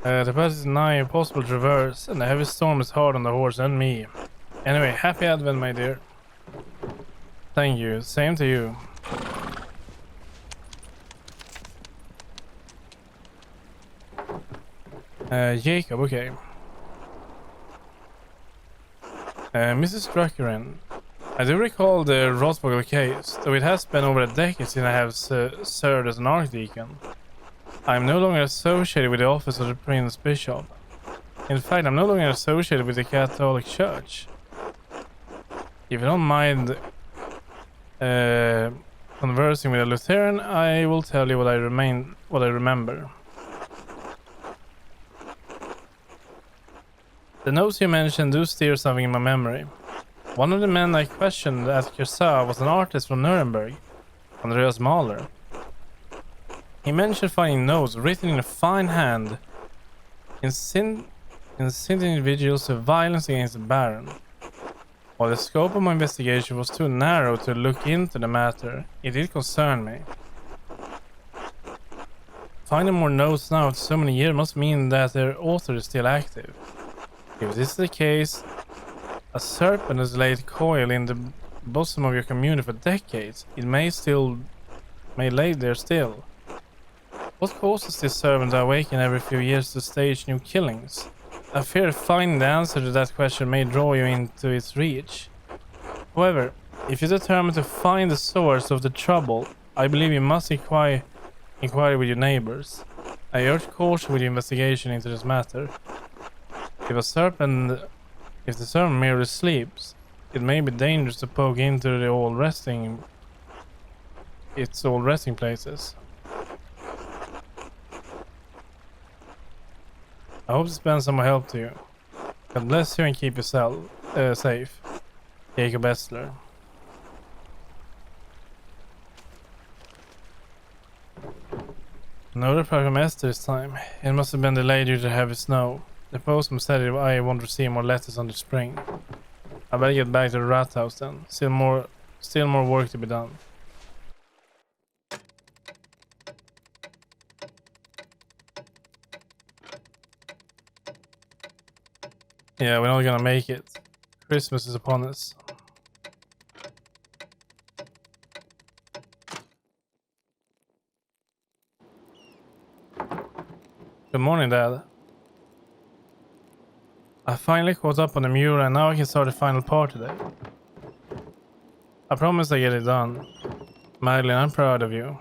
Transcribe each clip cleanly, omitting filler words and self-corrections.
The path is nigh impossible to traverse, and the heavy storm is hard on the horse and me. Anyway, happy Advent, my dear. Thank you. Same to you. Jacob, okay. Mrs. Druckerin. I do recall the Rosbogel case, though it has been over a decade since I have served as an archdeacon. I am no longer associated with the office of the Prince Bishop. In fact, I'm no longer associated with the Catholic Church. If you don't mind conversing with a Lutheran, I will tell you what I remember. The notes you mentioned do steer something in my memory. One of the men I questioned at Cursa was an artist from Nuremberg, Andreas Mahler. He mentioned finding notes written in a fine hand, inciting individuals to violence against the Baron. While the scope of my investigation was too narrow to look into the matter, it did concern me. Finding more notes now after so many years must mean that their author is still active. If this is the case, a serpent has laid coil in the bosom of your community for decades. It may lay there still. What causes this serpent to awaken every few years to stage new killings? I fear finding the answer to that question may draw you into its reach. However, if you determine to find the source of the trouble, I believe you must inquire with your neighbors. I urge caution with your investigation into this matter. If the serpent merely sleeps, it may be dangerous to poke into its old resting places. I hope this been some help to you. God bless you and keep yourself safe. Jacob Essler. No reply from Esther this time. It must have been delayed due to heavy snow. The postman said I won't receive more letters on the spring. I better get back to the rat house then. Still more work to be done. Yeah, we're not gonna make it. Christmas is upon us. Good morning, Dad. I finally caught up on the mural and now I can start the final part today. I promise I get it done. Madeline, I'm proud of you.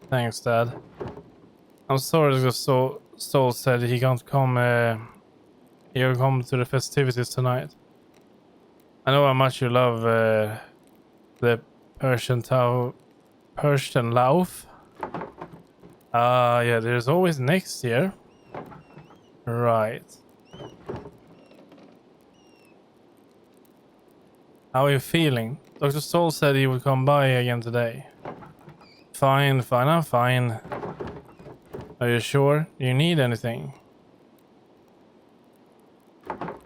Thanks, Dad. I'm sorry that Stoll said he can't come he'll come to the festivities tonight. I know how much you love the Persian Lauf. Yeah, there's always next year. Right. How are you feeling? Dr. Stoll said he would come by again today. Fine, I'm fine. Are you sure? Do you need anything?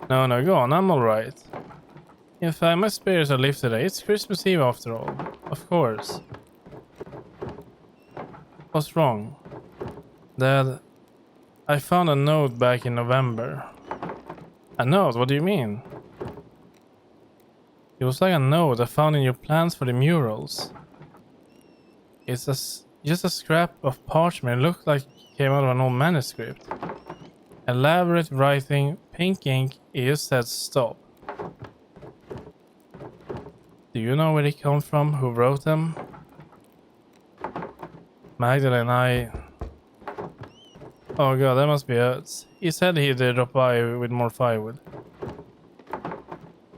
No, go on, I'm alright. In fact, my spirits are lifted today. It's Christmas Eve after all. Of course. What's wrong? Dad, I found a note back in November. A note? What do you mean? It was like a note I found in your plans for the murals. It's just a scrap of parchment. It looked like it came out of an old manuscript. Elaborate writing, pink ink, it just said stop. Do you know where they come from? Who wrote them? Magdalene, Oh god, that must be Ötz. He said he'd drop by with more firewood.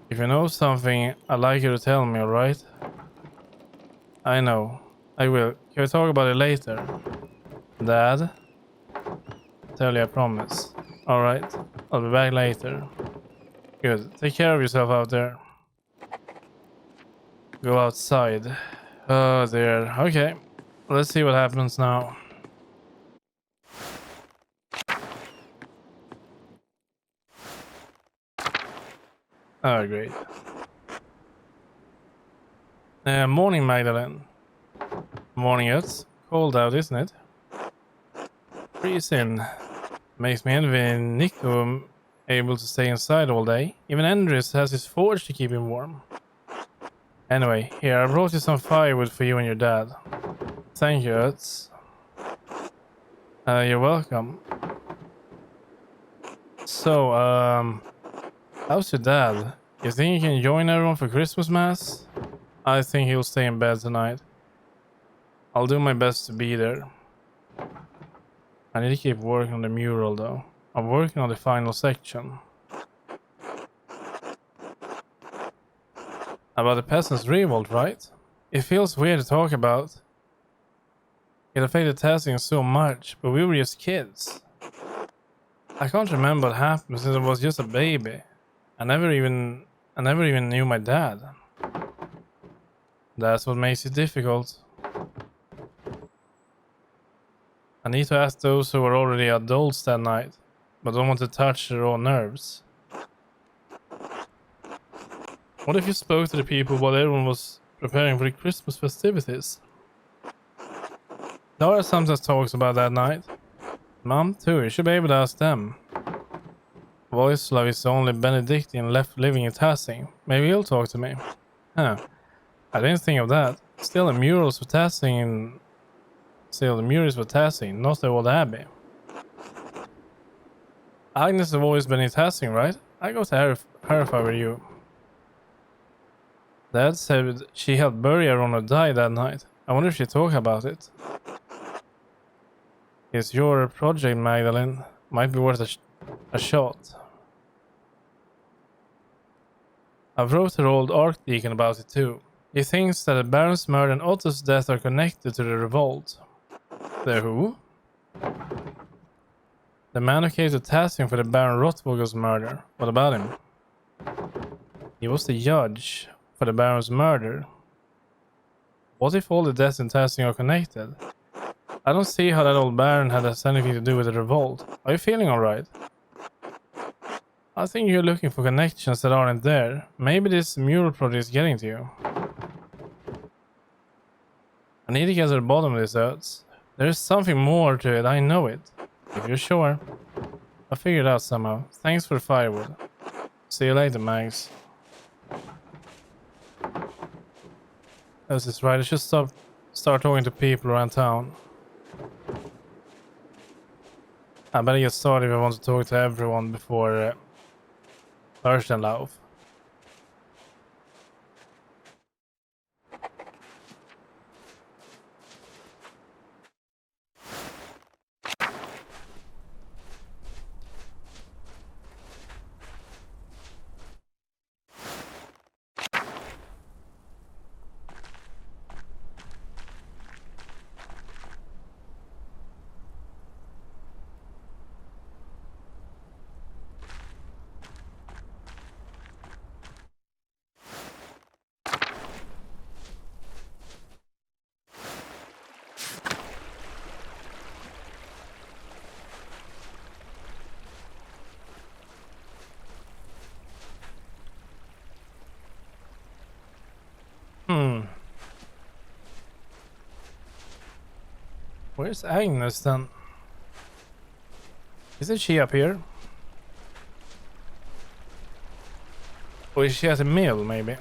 If you know something, I'd like you to tell me, alright? I know. I will. Can we talk about it later? Dad? Tell you, I promise. Alright. I'll be back later. Good. Take care of yourself out there. Go outside. Oh dear. Okay. Let's see what happens now. Oh, great. Morning, Magdalene. Morning, it's cold out, isn't it? Freeze in. Makes me envy Nico able to stay inside all day. Even Andres has his forge to keep him warm. Anyway, here, I brought you some firewood for you and your dad. Thank you, Ötz. You're welcome. So, how's your dad? You think you can join everyone for Christmas Mass? I think he'll stay in bed tonight. I'll do my best to be there. I need to keep working on the mural though. I'm working on the final section. About the peasants' revolt, right? It feels weird to talk about. It affected testing so much, but we were just kids. I can't remember what happened since I was just a baby. I never even knew my dad. That's what makes it difficult. I need to ask those who are already adults that night, but don't want to touch their own nerves. What if you spoke to the people while everyone was preparing for the Christmas festivities? Dara sometimes talks about that night. Mom too, you should be able to ask them. Voislav is the only Benedictine left living in Tassing. Maybe he'll talk to me. Huh. I didn't think of that. Still the murals for Tassing, not the old abbey. Agnes have always been in Tassing, right? I go to her if I were you. Dad said she helped bury her when her died that night. I wonder if she talked about it. It's your project, Magdalene. Might be worth a shot. I've wrote her old Archdeacon about it too. He thinks that the Baron's murder and Otto's death are connected to the revolt. The who? The man who came to Tassing for the Baron Rothvogel's murder. What about him? He was the judge for the Baron's murder. What if all the deaths in Tassing are connected? I don't see how that old Baron had anything to do with the revolt. Are you feeling alright? I think you're looking for connections that aren't there. Maybe this mural project is getting to you. I need to get to the bottom of this, Ötz. There's something more to it, I know it. If you're sure. I'll figure it out somehow. Thanks for the firewood. See you later, Mags. This is right, I should start talking to people around town. I better get started if I want to talk to everyone before Fürstenlauf. Where's Agnes then? Isn't she up here? Or is she at a mill, maybe?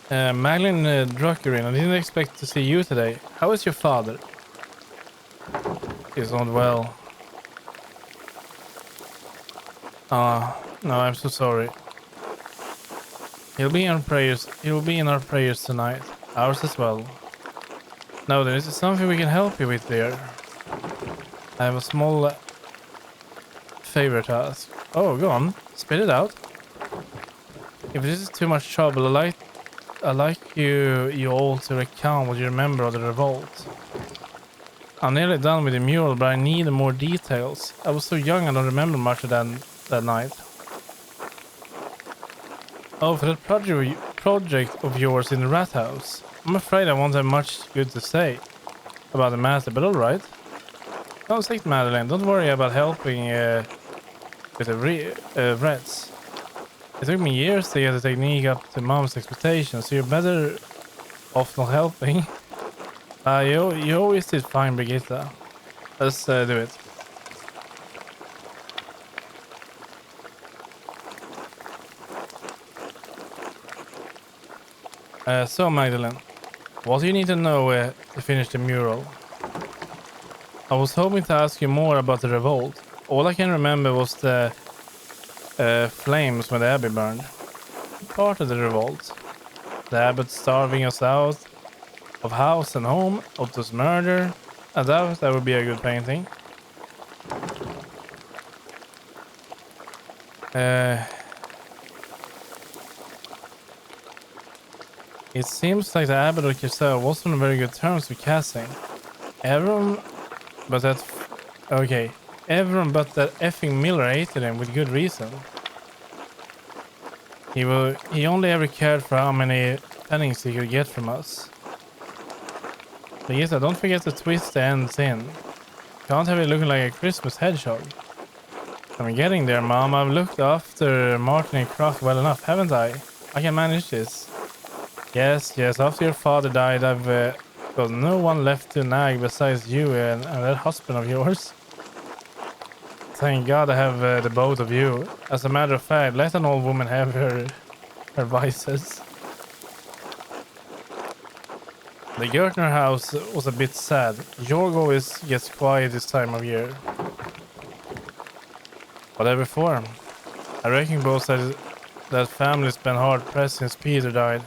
Maglin Druckerin, I didn't expect to see you today. How is your father? He's not well. No, I'm so sorry. He'll be in our prayers tonight. Ours as well. Now then, is there something we can help you with, dear? I have a small favor to ask. Oh, go on. Spit it out. If this is too much trouble, I like you all to recount what you remember of the revolt. I'm nearly done with the mural, but I need more details. I was so young I don't remember much of that night. Oh, for that project of yours in the rat house. I'm afraid I won't have much good to say about the matter, but alright. Don't take Madeline. Don't worry about helping with the rats. It took me years to get the technique up to Mom's expectations, so you're better off not helping. You always did fine, Brigitta. Let's do it. So, Magdalene, what do you need to know to finish the mural? I was hoping to ask you more about the revolt. All I can remember was the flames when the abbey burned. Part of the revolt. The abbot starving us out of house and home, Otto's murder. I doubt that would be a good painting. It seems like the abbot of Kirstell wasn't on very good terms with Cassie. Everyone but that effing Miller hated him with good reason. He only ever cared for how many pennies he could get from us. Lisa, don't forget to twist the ends in. Can't have it looking like a Christmas hedgehog. I'm getting there, Mom. I've looked after Martin and Croft well enough, haven't I? I can manage this. Yes. After your father died, I've got no one left to nag besides you and that husband of yours. Thank God I have the both of you. As a matter of fact, let an old woman have her vices. The Gertner house was a bit sad. Jorg always gets quiet this time of year. Whatever for. I reckon both that family's been hard pressed since Peter died.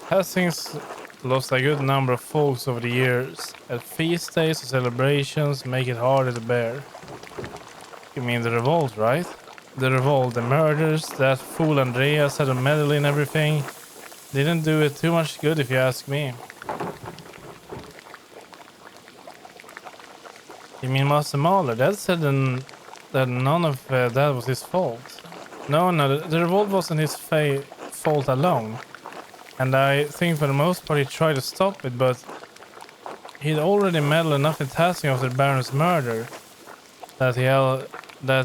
Hastings lost a good number of folks over the years. At feast days or celebrations make it harder to bear. You mean the revolt, right? The revolt, the murders, that fool Andreas had a medal in everything. Didn't do it too much good if you ask me. You mean Master Mahler? Dad said that none of that was his fault. No, the revolt wasn't his fault alone. And I think for the most part he tried to stop it, but he'd already meddled enough in tasking after Baron's murder that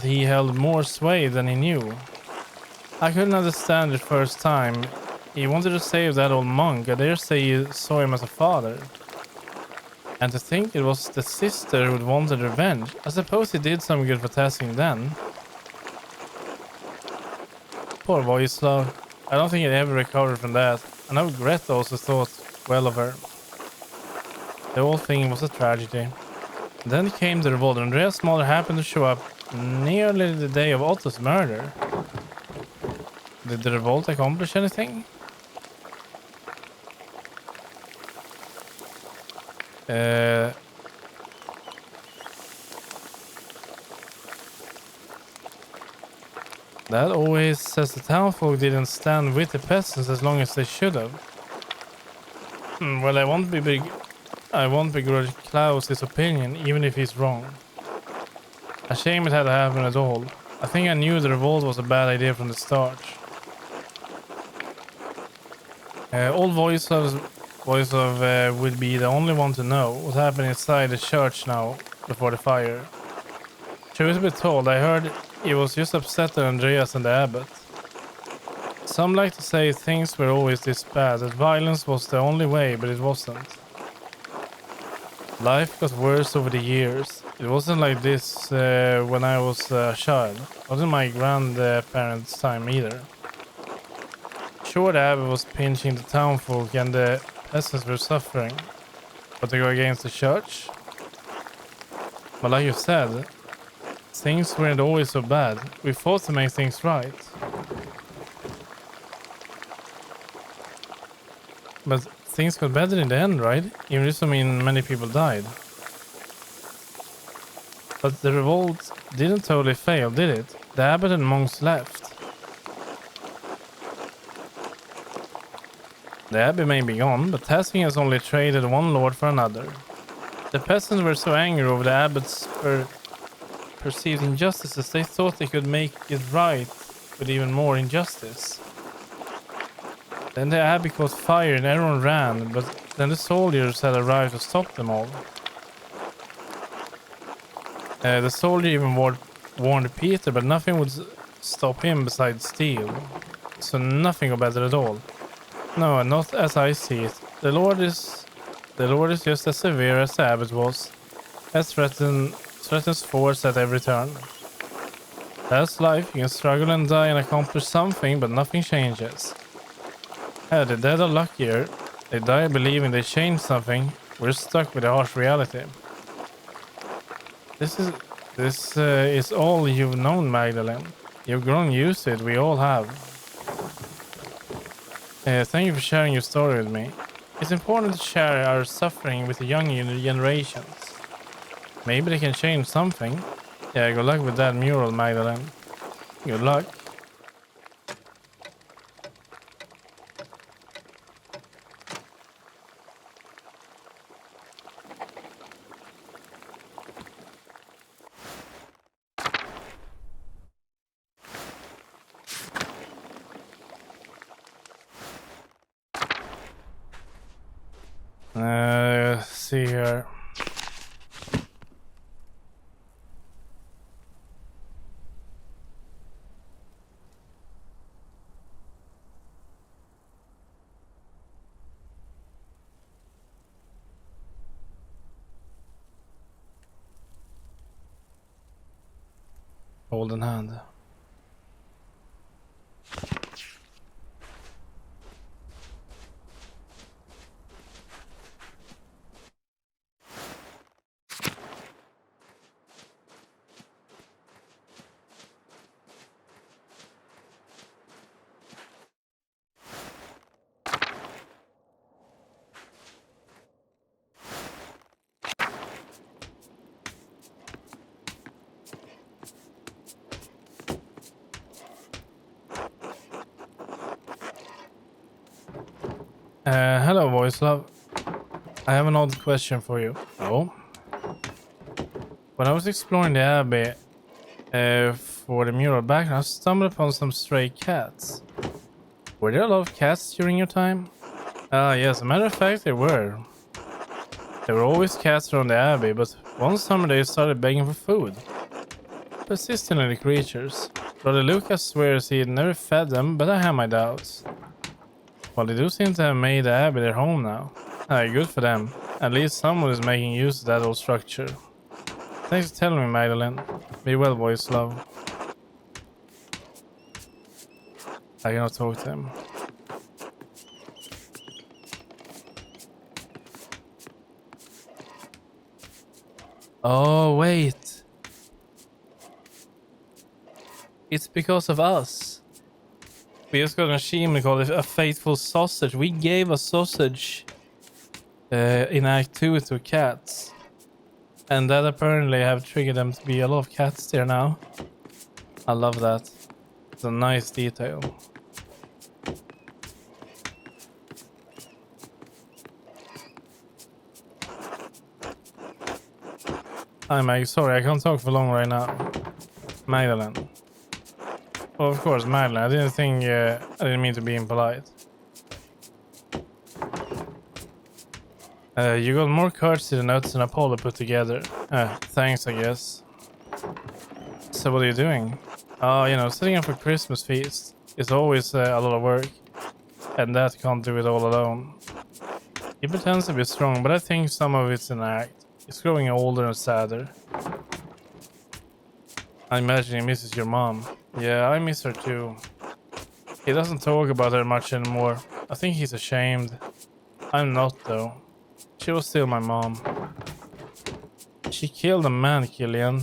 he held more sway than he knew. I couldn't understand it first time. He wanted to save that old monk. I dare say he saw him as a father. And to think it was the sister who'd wanted revenge. I suppose he did some good for tasking then. Poor Vojislav. I don't think he ever recovered from that. I know Greta also thought well of her. The whole thing was a tragedy. Then came the revolt, and Andreas' mother happened to show up nearly the day of Otto's murder. Did the revolt accomplish anything? That always says the townfolk didn't stand with the peasants as long as they should have. Well, I won't begrudge Klaus his opinion, even if he's wrong. A shame it had to happen at all. I think I knew the revolt was a bad idea from the start. Old Vojislav would be the only one to know what happened inside the church now, before the fire. Truth be told, I heard he was just upset at Andreas and the abbot. Some like to say things were always this bad, that violence was the only way, but it wasn't. Life got worse over the years. It wasn't like this when I was a child. It wasn't my grandparents' time either. Sure, the abbot was pinching the townfolk and the peasants were suffering. But to go against the church? But like you said, things weren't always so bad. We fought to make things right. But things got better in the end, right? Even if many people died. But the revolt didn't totally fail, did it? The abbot and monks left. The abbey may be gone, but Tasking has only traded one lord for another. The peasants were so angry over the abbot's perceived injustices, they thought they could make it right with even more injustice. Then the abbey caught fire and everyone ran, but then the soldiers had arrived to stop them all. The soldier even warned Peter, but nothing would stop him besides steel. So nothing got better at all. No, not as I see it. The Lord is just as severe as the abbot was, as threatens force at every turn. That's life. You can struggle and die and accomplish something, but nothing changes. The dead are luckier. They die believing they changed something. We're stuck with a harsh reality. This is all you've known, Magdalene. You've grown used to it. We all have. Thank you for sharing your story with me. It's important to share our suffering with the young generations. Maybe they can change something. Yeah, good luck with that mural, Magdalene. Good luck. See here. Hold in hand. Hello, voice love. I have an odd question for you. Oh. When I was exploring the abbey for the mural background, I stumbled upon some stray cats. Were there a lot of cats during your time? Ah, yes, as a matter of fact, there were. There were always cats around the abbey, but one summer they started begging for food. Persistent little creatures. Brother Lucas swears he had never fed them, but I have my doubts. Well, they do seem to have made the abbey their home now. Good for them. At least someone is making use of that old structure. Thanks for telling me, Magdalene. Be well, boys, love. I cannot talk to him. Oh, wait. It's because of us. We just got an achievement called a faithful sausage. We gave a sausage in Act 2 to cats. And that apparently have triggered them to be a lot of cats there now. I love that. It's a nice detail. Hi Mag, sorry I can't talk for long right now. Magdalene. Well, of course, Magdalene. I didn't mean to be impolite. You got more cards to the notes than Apollo put together. Thanks, I guess. So what are you doing? Oh, setting up a Christmas feast is always a lot of work. And that can't do it all alone. He pretends to be strong, but I think some of it's an act. He's growing older and sadder. I imagine he misses your mom. Yeah, I miss her too. He doesn't talk about her much anymore. I think he's ashamed. I'm not, though. She was still my mom. She killed a man, Killian.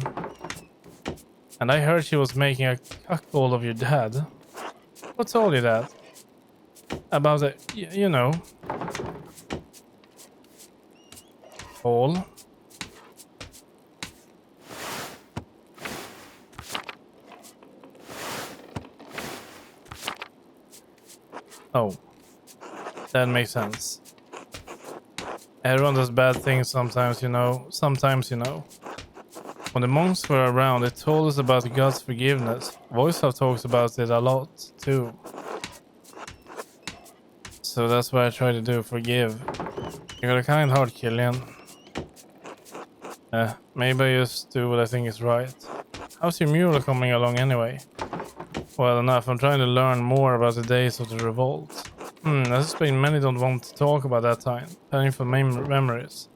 And I heard she was making a cuckold of your dad. What told you that? About the, you know. Paul. Oh. That makes sense. Everyone does bad things sometimes, Sometimes, When the monks were around, they told us about God's forgiveness. Voiceover talks about it a lot, too. So that's what I try to do, forgive. You got a kind heart, Killian. Maybe I just do what I think is right. How's your mural coming along anyway? Well enough, I'm trying to learn more about the days of the revolt. I suspect many don't want to talk about that time. Painful memories.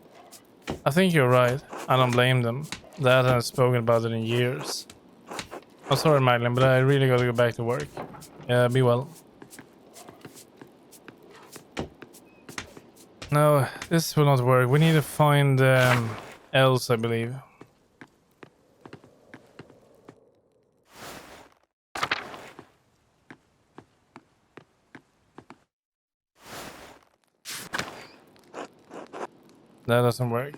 I think you're right. I don't blame them. Dad hasn't spoken about it in years. I'm sorry, Madeline, but I really gotta go back to work. Yeah, be well. No, this will not work. We need to find else, I believe. That doesn't work.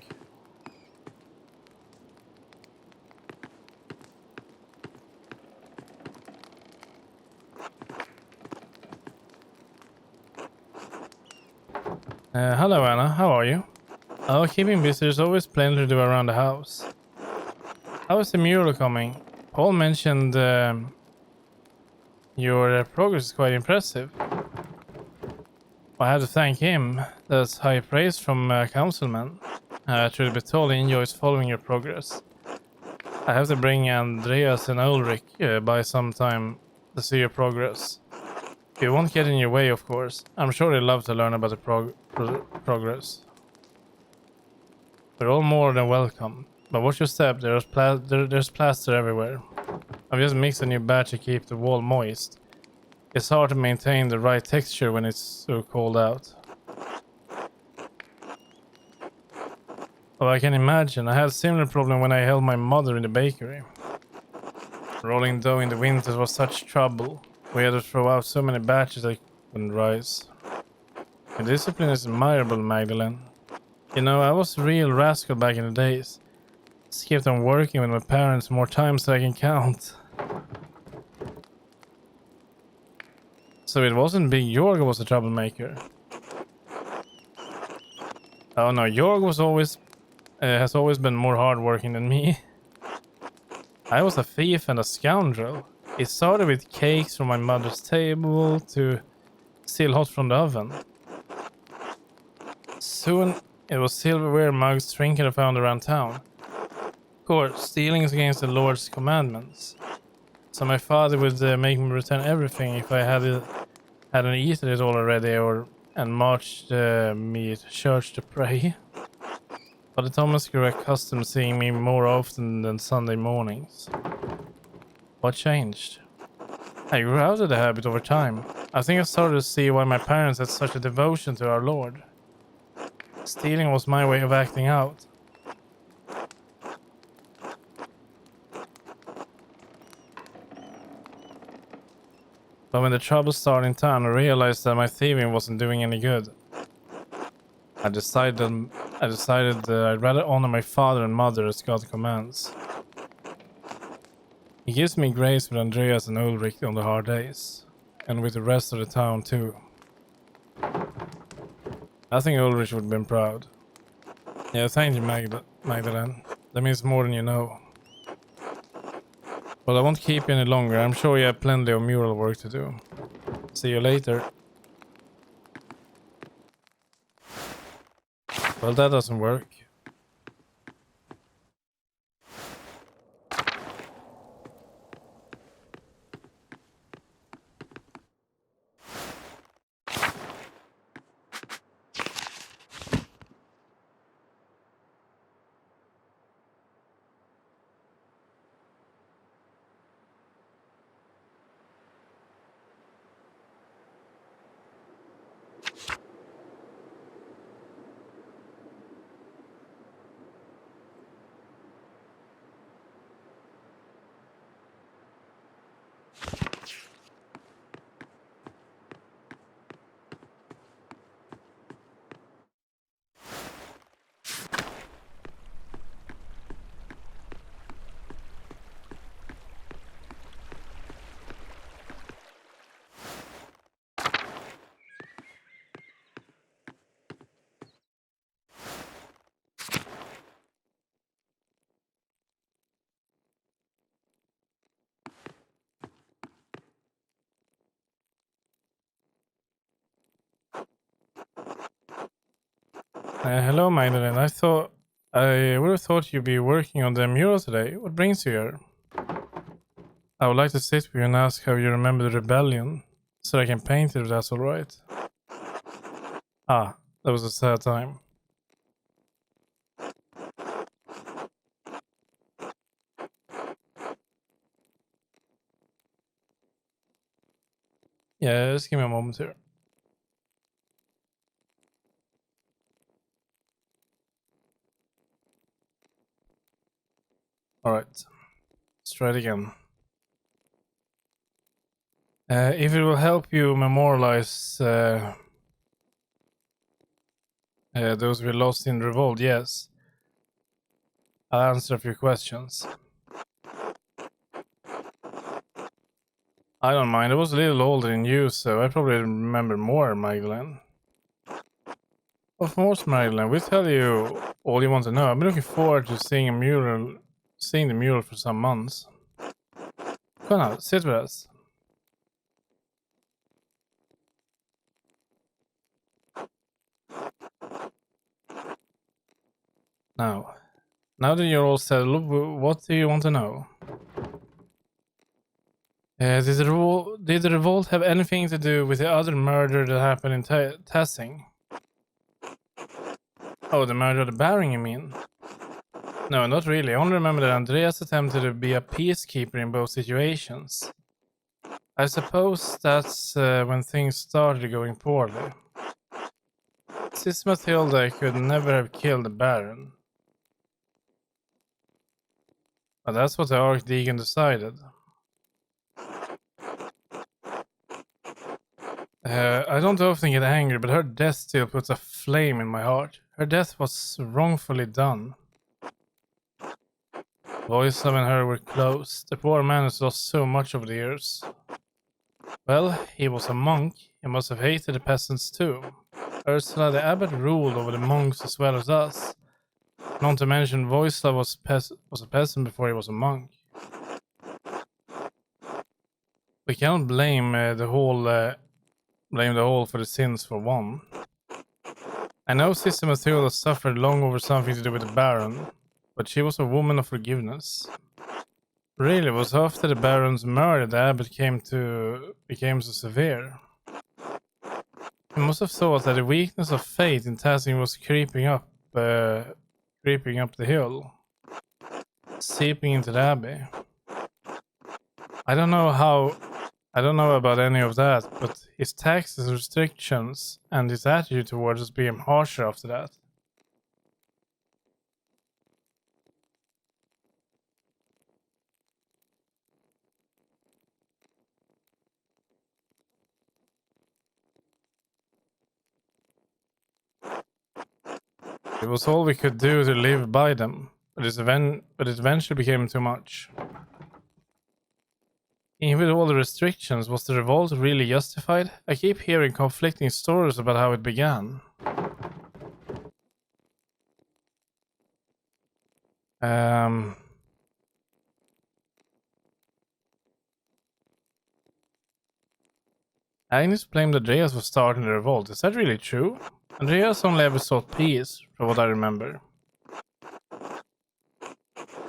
Hello, Anna. How are you? Oh, keeping busy. There's always plenty to do around the house. How is the mural coming? Paul mentioned your progress is quite impressive. I have to thank him. That's high praise from Councilman. Truth be told, he enjoys following your progress. I have to bring Andreas and Ulrich by sometime to see your progress. It won't get in your way, of course. I'm sure they'd love to learn about the progress. They're all more than welcome. But watch your step, there's plaster everywhere. I've just mixed a new batch to keep the wall moist. It's hard to maintain the right texture when it's so cold out. Oh, I can imagine. I had a similar problem when I helped my mother in the bakery. Rolling dough in the winters was such trouble. We had to throw out so many batches I couldn't rise. Your discipline is admirable, Magdalene. You know, I was a real rascal back in the days. Just kept on working with my parents more times than I can count. So it wasn't Big Jorg who was the troublemaker. Oh no, Jorg was has always been more hardworking than me. I was a thief and a scoundrel. It started with cakes from my mother's table to still hot from the oven. Soon it was silverware mugs trinket I found around town. Of course, stealing is against the Lord's commandments. So my father would make me return everything if I hadn't eaten it already and marched me to church to pray. But the Thomas grew accustomed to seeing me more often than Sunday mornings. What changed? I grew out of the habit over time. I think I started to see why my parents had such a devotion to our Lord. Stealing was my way of acting out. But when the trouble started in town, I realized that my thieving wasn't doing any good. I decided I'd rather honor my father and mother as God commands. He gives me grace with Andreas and Ulrich on the hard days, and with the rest of the town too. I think Ulrich would have been proud. Yeah, thank you, Magdalene. That means more than you know. Well, I won't keep you any longer. I'm sure you have plenty of mural work to do. See you later. Well, that doesn't work. Hello, Magdalene. I thought I would have thought you'd be working on the mural today. What brings you here? I would like to sit with you and ask how you remember the rebellion, so I can paint it if that's alright. Ah, that was a sad time. Yeah, just give me a moment here. Alright, let's try it again. If it will help you memorialize those we lost in revolt, yes. I'll answer a few questions. I don't mind, I was a little older than you, so I probably remember more, Magdalene. Of course, Magdalene, we'll tell you all you want to know. I've been looking forward to seeing the mural for some months. Come on, sit with us. Now that you're all settled, what do you want to know? Did the revolt have anything to do with the other murder that happened in Tassing? Oh, the murder of the Baron, you mean? No, not really. I only remember that Andreas attempted to be a peacekeeper in both situations. I suppose that's when things started going poorly. Sis Matilda could never have killed the Baron. But that's what the Archdeacon decided. I don't often get angry, but her death still puts a flame in my heart. Her death was wrongfully done. Voislav and her were close. The poor man has lost so much over the years. Well, he was a monk. He must have hated the peasants too. Ursula, the abbot, ruled over the monks as well as us. Not to mention, Voislav was a peasant before he was a monk. We cannot blame the whole for the sins for one. I know Sister Matilda suffered long over something to do with the Baron, but she was a woman of forgiveness. Really, it was after the Baron's murder the abbot became so severe. He must have thought that the weakness of faith in Tassing was creeping up the hill, seeping into the abbey. I don't know about any of that, but his taxes, restrictions, and his attitude towards us became harsher after that. It was all we could do to live by them, but it eventually became too much. Even with all the restrictions, was the revolt really justified? I keep hearing conflicting stories about how it began. Agnes blamed Andreas for starting the revolt. Is that really true? Andreas only ever sought peace, from what I remember.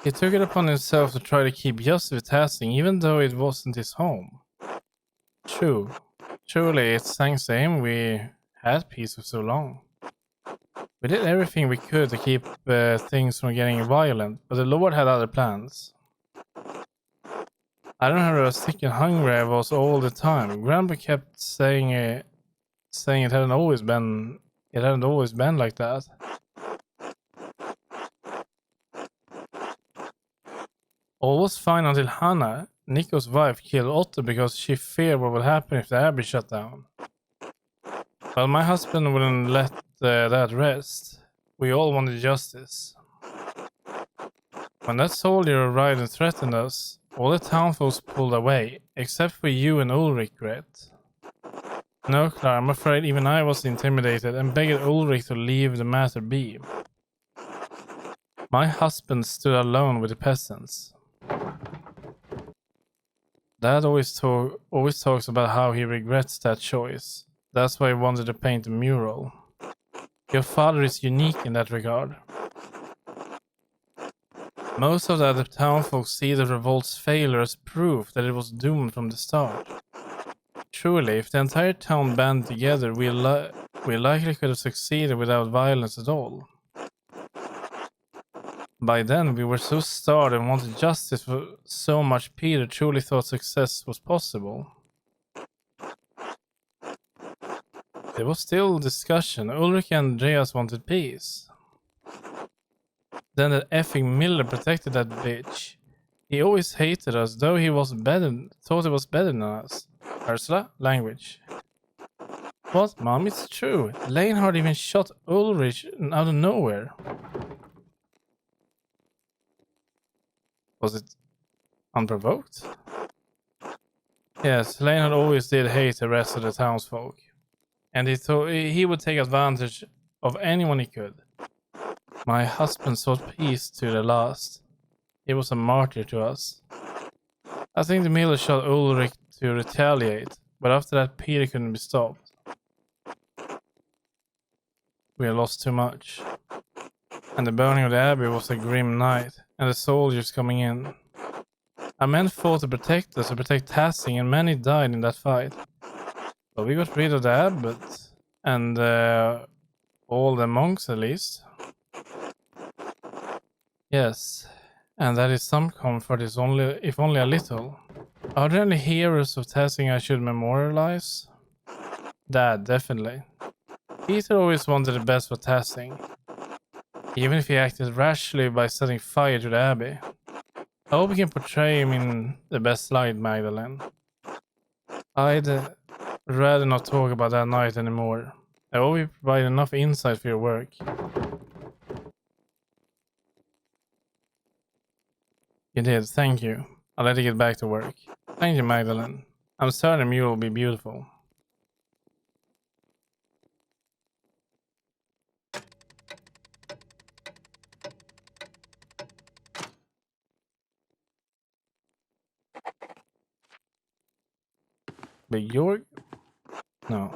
He took it upon himself to try to keep justice with Tassing, even though it wasn't his home. True. Surely it's thanks to him we had peace for so long. We did everything we could to keep things from getting violent, but the Lord had other plans. I don't remember how sick and hungry I was all the time. Grandpa kept saying it hadn't always been like that. All was fine until Hannah, Nico's wife, killed Otto because she feared what would happen if the abbey shut down. Well, my husband wouldn't let that rest. We all wanted justice. When that soldier arrived and threatened us, all the townfolk pulled away, except for you and Ulrich, Gret. No, Clara, I'm afraid even I was intimidated and begged Ulrich to leave the matter be. My husband stood alone with the peasants. Dad always talks about how he regrets that choice. That's why he wanted to paint a mural. Your father is unique in that regard. Most of the other townfolk see the revolt's failure as proof that it was doomed from the start. Truly, if the entire town banded together, we likely could have succeeded without violence at all. By then, we were so starved and wanted justice for so much Peter truly thought success was possible. There was still discussion. Ulrich and Andreas wanted peace. Then that effing Miller protected that bitch. He always hated us, though he was thought he was better than us. Ursula, language. What, Mom? It's true. Leonhard even shot Ulrich out of nowhere. Was it unprovoked? Yes, Leonhard always did hate the rest of the townsfolk. And he thought he would take advantage of anyone he could. My husband sought peace to the last. He was a martyr to us. I think the Miller shot Ulrich to retaliate, but after that Peter couldn't be stopped. We had lost too much. And the burning of the abbey was a grim night, and the soldiers coming in. Our men fought to protect us, to protect Tassing, and many died in that fight. But we got rid of the abbot, and all the monks at least. Yes, and that is some comfort, if only a little. Are there any heroes of Tassing I should memorialize? Dad, definitely. Peter always wanted the best for Tassing, even if he acted rashly by setting fire to the abbey. I hope we can portray him in the best light, Magdalene. I'd rather not talk about that night anymore. I hope we provide enough insight for your work. You did, thank you. I'll let you get back to work. Thank you, Magdalene. I'm certain you will be beautiful. But you're... No.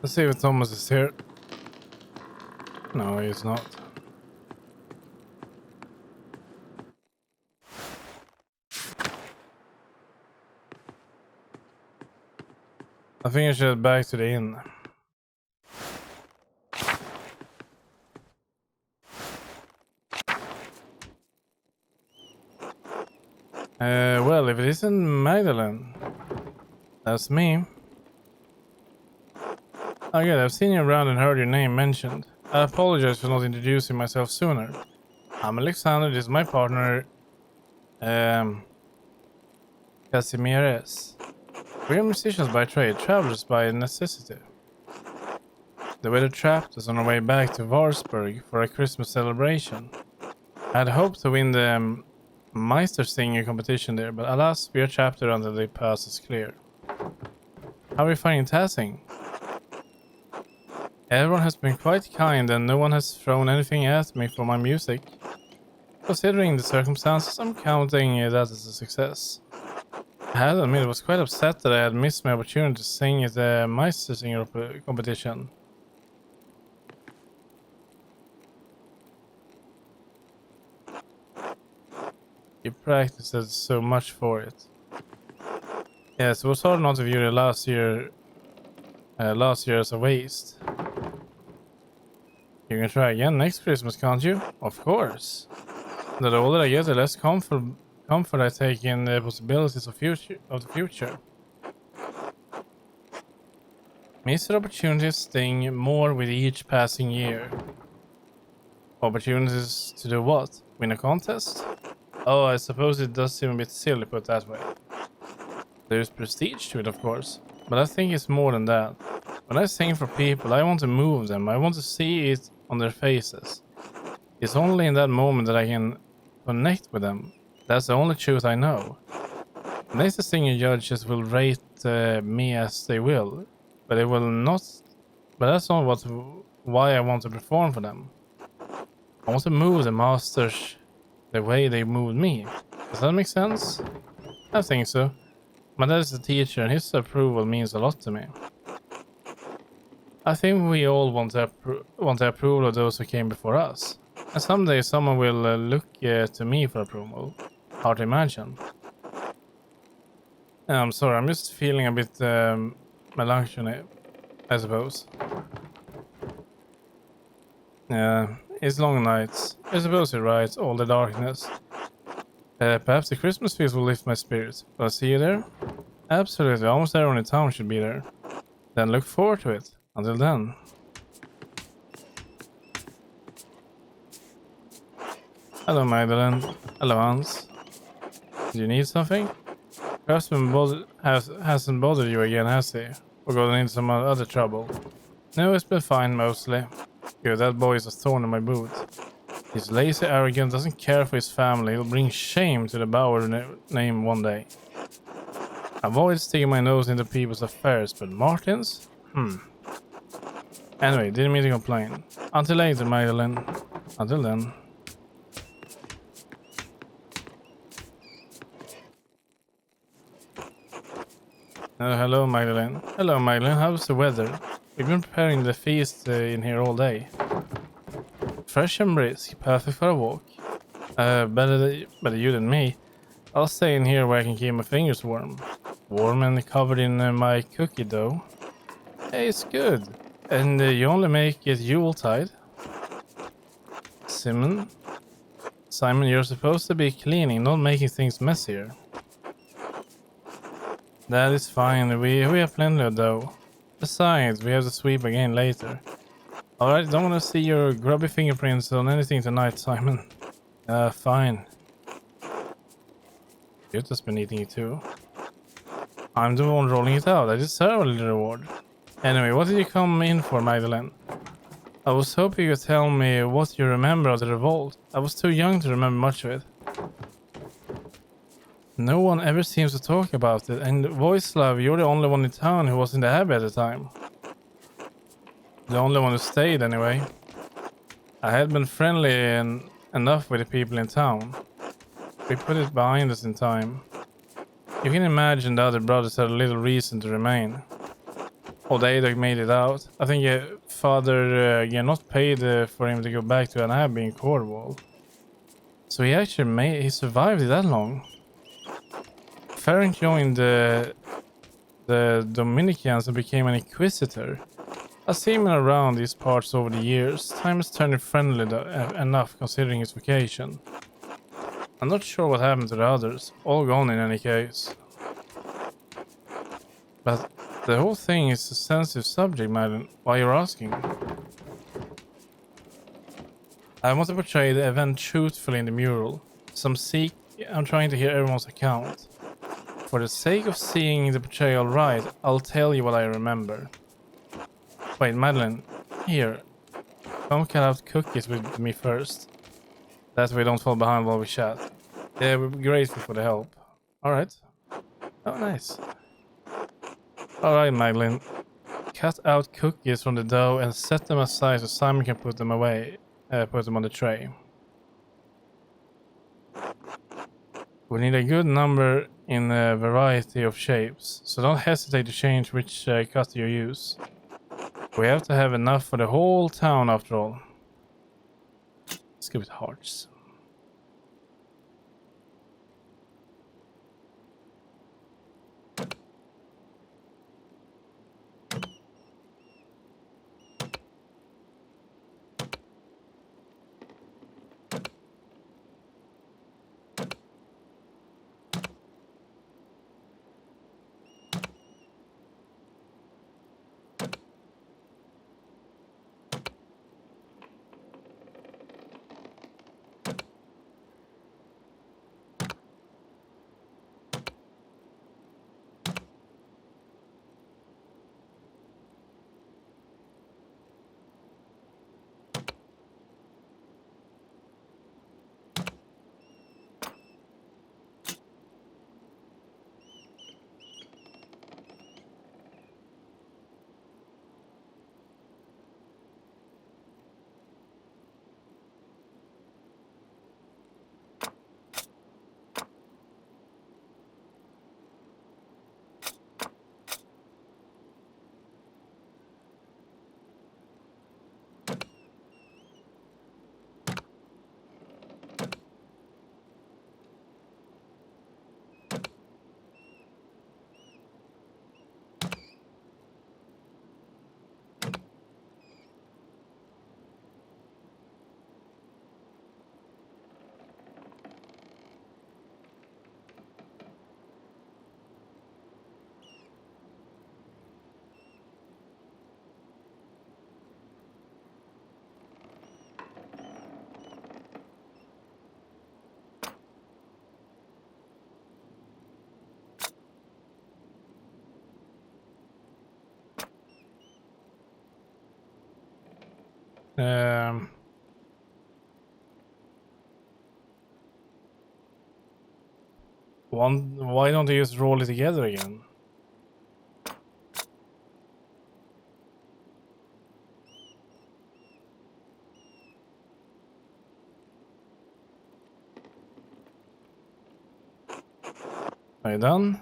Let's see if Thomas is here. No, he's not. I think I should head back to the inn. Well, if it isn't Magdalene, that's me. Oh good, I've seen you around and heard your name mentioned. I apologize for not introducing myself sooner. I'm Alexander, this is my partner, Casimires. We are musicians by trade, travelers by necessity. The weather trapped us on our way back to Varsburg for a Christmas celebration. I had hoped to win the Meister Singer competition there, but alas, we are trapped here until the pass is clear. How are you finding Tassing? Everyone has been quite kind and no one has thrown anything at me for my music. Considering the circumstances, I'm counting that as a success. I had to admit I was quite upset that I had missed my opportunity to sing at the Meister Singer competition. You practiced so much for it. Yes, it was hard not to view the last year as a waste. You can try again next Christmas, can't you? Of course. The older I get, the less comfort I take in the possibilities of the future. Missed opportunities sting more with each passing year. Opportunities to do what? Win a contest? Oh, I suppose it does seem a bit silly put that way. There's prestige to it, of course, but I think it's more than that. When I sing for people, I want to move them. I want to see it on their faces. It's only in that moment that I can connect with them. That's the only truth I know. The next singing judges will rate me as they will, but it will not. But that's not why I want to perform for them. I want to move the masters the way they moved me. Does that make sense? I think so. My dad is a teacher, and his approval means a lot to me. I think we all want the approval of those who came before us. And someday someone will look to me for approval. Hard to imagine. I'm sorry, I'm just feeling a bit melancholy, I suppose. Yeah, it's long nights. I suppose you're right, all the darkness. Perhaps the Christmas feast will lift my spirits. Will I see you there? Absolutely, almost everyone in town should be there. Then look forward to it. Until then. Hello, Magdalene. Hello, Hans. Do you need something? Perhaps hasn't bothered you again, has he? Or gotten into some other trouble? No, it's been fine, mostly. Good, that boy is a thorn in my boot. He's lazy, arrogant, doesn't care for his family. He'll bring shame to the Bauer name one day. Avoid sticking my nose into people's affairs, but Martin's? Anyway, didn't mean to complain. Until later, Magdalene. Until then. Hello, Magdalene. Hello, Magdalene. How's the weather? We've been preparing the feast in here all day. Fresh and brisk, perfect for a walk. Better you than me. I'll stay in here where I can keep my fingers warm. Warm and covered in my cookie dough. Hey, it's good. And you only make it Yuletide. Simon, you're supposed to be cleaning, not making things messier. That is fine. We have plenty of dough. Besides, we have to sweep again later. Alright, don't want to see your grubby fingerprints on anything tonight, Simon. Fine. You've just been eating it too. I'm the one rolling it out. I deserve a little reward. Anyway, what did you come in for, Magdalene? I was hoping you could tell me what you remember of the revolt. I was too young to remember much of it. No one ever seems to talk about it, and Voislav, you're the only one in town who was in the abbey at the time. The only one who stayed, anyway. I had been friendly enough with the people in town. We put it behind us in time. You can imagine the other brothers had a little reason to remain. Oh, they made it out. I think Father not paid for him to go back to an abbey in Cornwall. So he survived it that long. Ferenc joined the Dominicans and became an inquisitor. I've seen him around these parts over the years. Time is turning friendly enough considering his vocation. I'm not sure what happened to the others. All gone in any case. But the whole thing is a sensitive subject, madam. Why you're asking? I want to portray the event truthfully in the mural. I'm trying to hear everyone's account. For the sake of seeing the portrayal right, I'll tell you what I remember. Wait, Madeline, here. Come cut out cookies with me first. That way we don't fall behind while we chat. Yeah, we'll be grateful for the help. Alright. Oh, nice. Alright, Madeline. Cut out cookies from the dough and set them aside so Simon can put them away. Put them on the tray. We need a good number in a variety of shapes, so don't hesitate to change which cut you use. We have to have enough for the whole town after all. Let's give it hearts. Um, why don't they just roll it together again? Are you done?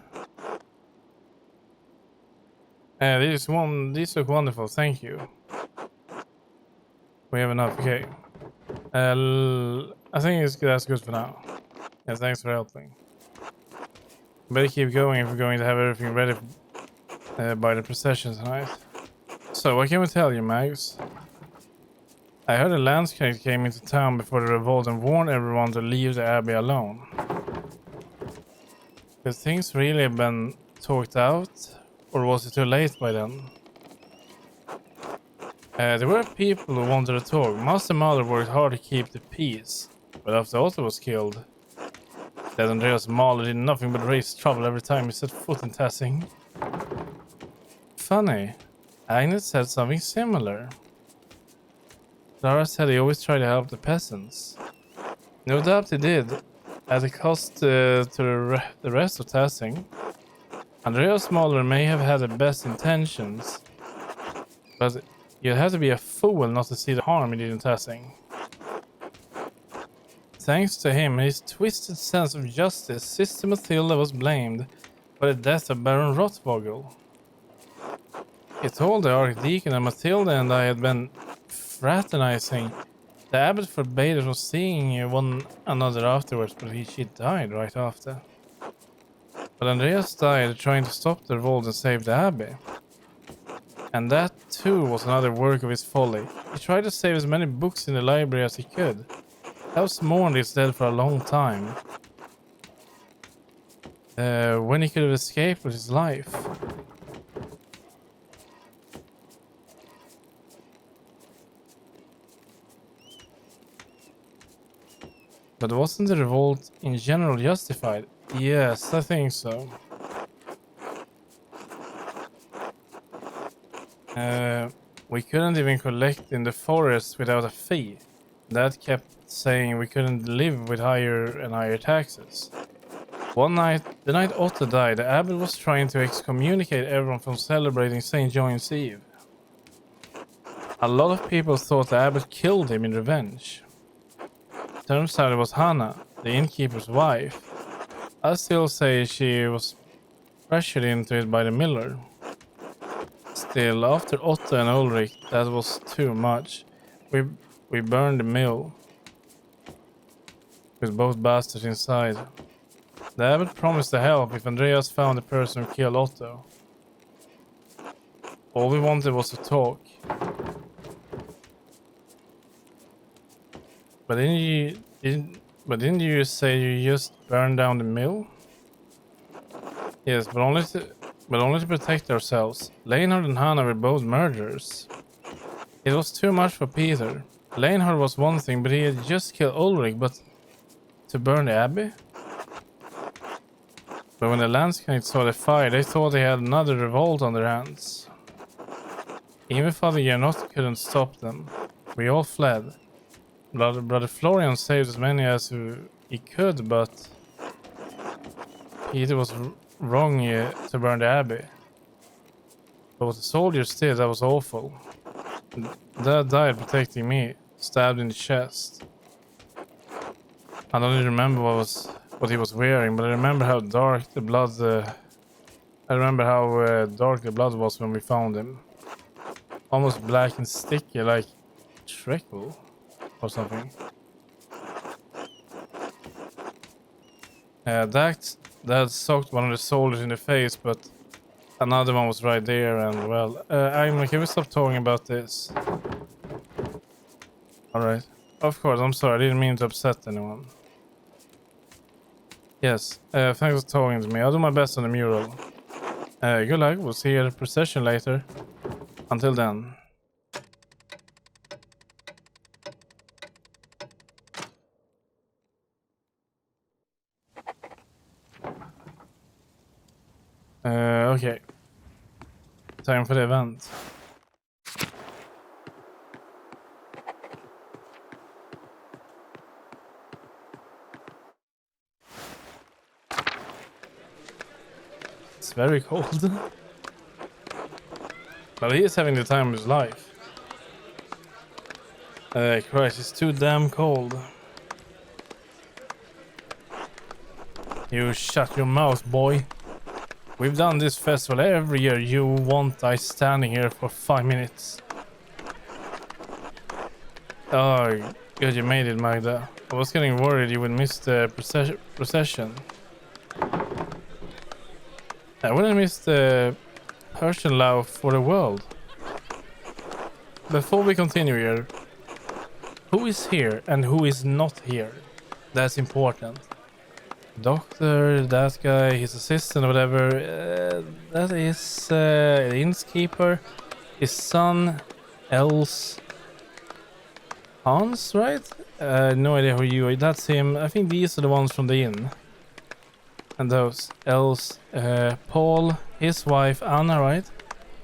These look wonderful, thank you. We have enough, okay. I think that's good for now. Yeah, thanks for helping. Better keep going if we're going to have everything ready by the procession tonight. So, what can we tell you, Mags? I heard a landscape came into town before the revolt and warned everyone to leave the abbey alone. Have things really been talked out? Or was it too late by then? There were people who wanted to talk. Master Mother worked hard to keep the peace. But after Otto was killed, that Andreas Mahler did nothing but raise trouble every time he set foot in Tassing. Funny. Agnes said something similar. Lara said he always tried to help the peasants. No doubt he did, at a cost to the rest of Tassing. Andreas Mahler may have had the best intentions, but you'd have to be a fool not to see the harm he did in Tassing. Thanks to him and his twisted sense of justice, Sister Matilda was blamed for the death of Baron Rothvogel. He told the Archdeacon that Matilda and I had been fraternizing. The abbot forbade us from seeing one another afterwards, but she died right after. But Andreas died trying to stop the revolt and save the abbey. And that too was another work of his folly. He tried to save as many books in the library as he could. House mourned his dead for a long time. When he could have escaped with his life. But wasn't the revolt in general justified? Yes, I think so. We couldn't even collect in the forest without a fee. Dad kept saying we couldn't live with higher and higher taxes. One night, the night Otto died, the abbot was trying to excommunicate everyone from celebrating St. John's Eve. A lot of people thought the abbot killed him in revenge. Turns out it was Hannah, the innkeeper's wife. I still say she was pressured into it by the miller. Still, after Otto and Ulrich, that was too much. We burned the mill. With both bastards inside. The abbot promised to help if Andreas found the person who killed Otto. All we wanted was to talk. But didn't you say you just burned down the mill? Yes, but only to protect ourselves. Leonhard and Hannah were both murderers. It was too much for Peter. Leonhard was one thing, but he had just killed Ulrich, but to burn the abbey? But when the Landsknechts saw the fire, they thought they had another revolt on their hands. Even Father Gernot couldn't stop them. We all fled. Brother Florian saved as many as he could, but Peter was wrong to burn the abbey. But what the soldiers did, that was awful. Dad died protecting me, stabbed in the chest. I don't even remember what he was wearing, but I remember how dark the blood. Dark the blood was when we found him. Almost black and sticky, like treacle or something. That socked one of the soldiers in the face, but another one was right there, and well, can we stop talking about this? Alright. Of course, I'm sorry, I didn't mean to upset anyone. Yes, thanks for talking to me. I'll do my best on the mural. Good luck, we'll see you at the procession later. Until then. Okay. Time for the event. It's very cold. But he is having the time of his life. Christ, it's too damn cold. You shut your mouth, boy. We've done this festival every year. You want I standing here for 5 minutes. Oh, good, you made it, Magda. I was getting worried you would miss the procession. I wouldn't miss the Persian laugh for the world. Before we continue here, who is here and who is not here? That's important. Doctor, that guy, his assistant, whatever. That is the innkeeper, his son, Els, Hans, right? No idea who you are. That's him. I think these are the ones from the inn. And those Els, Paul, his wife Anna, right?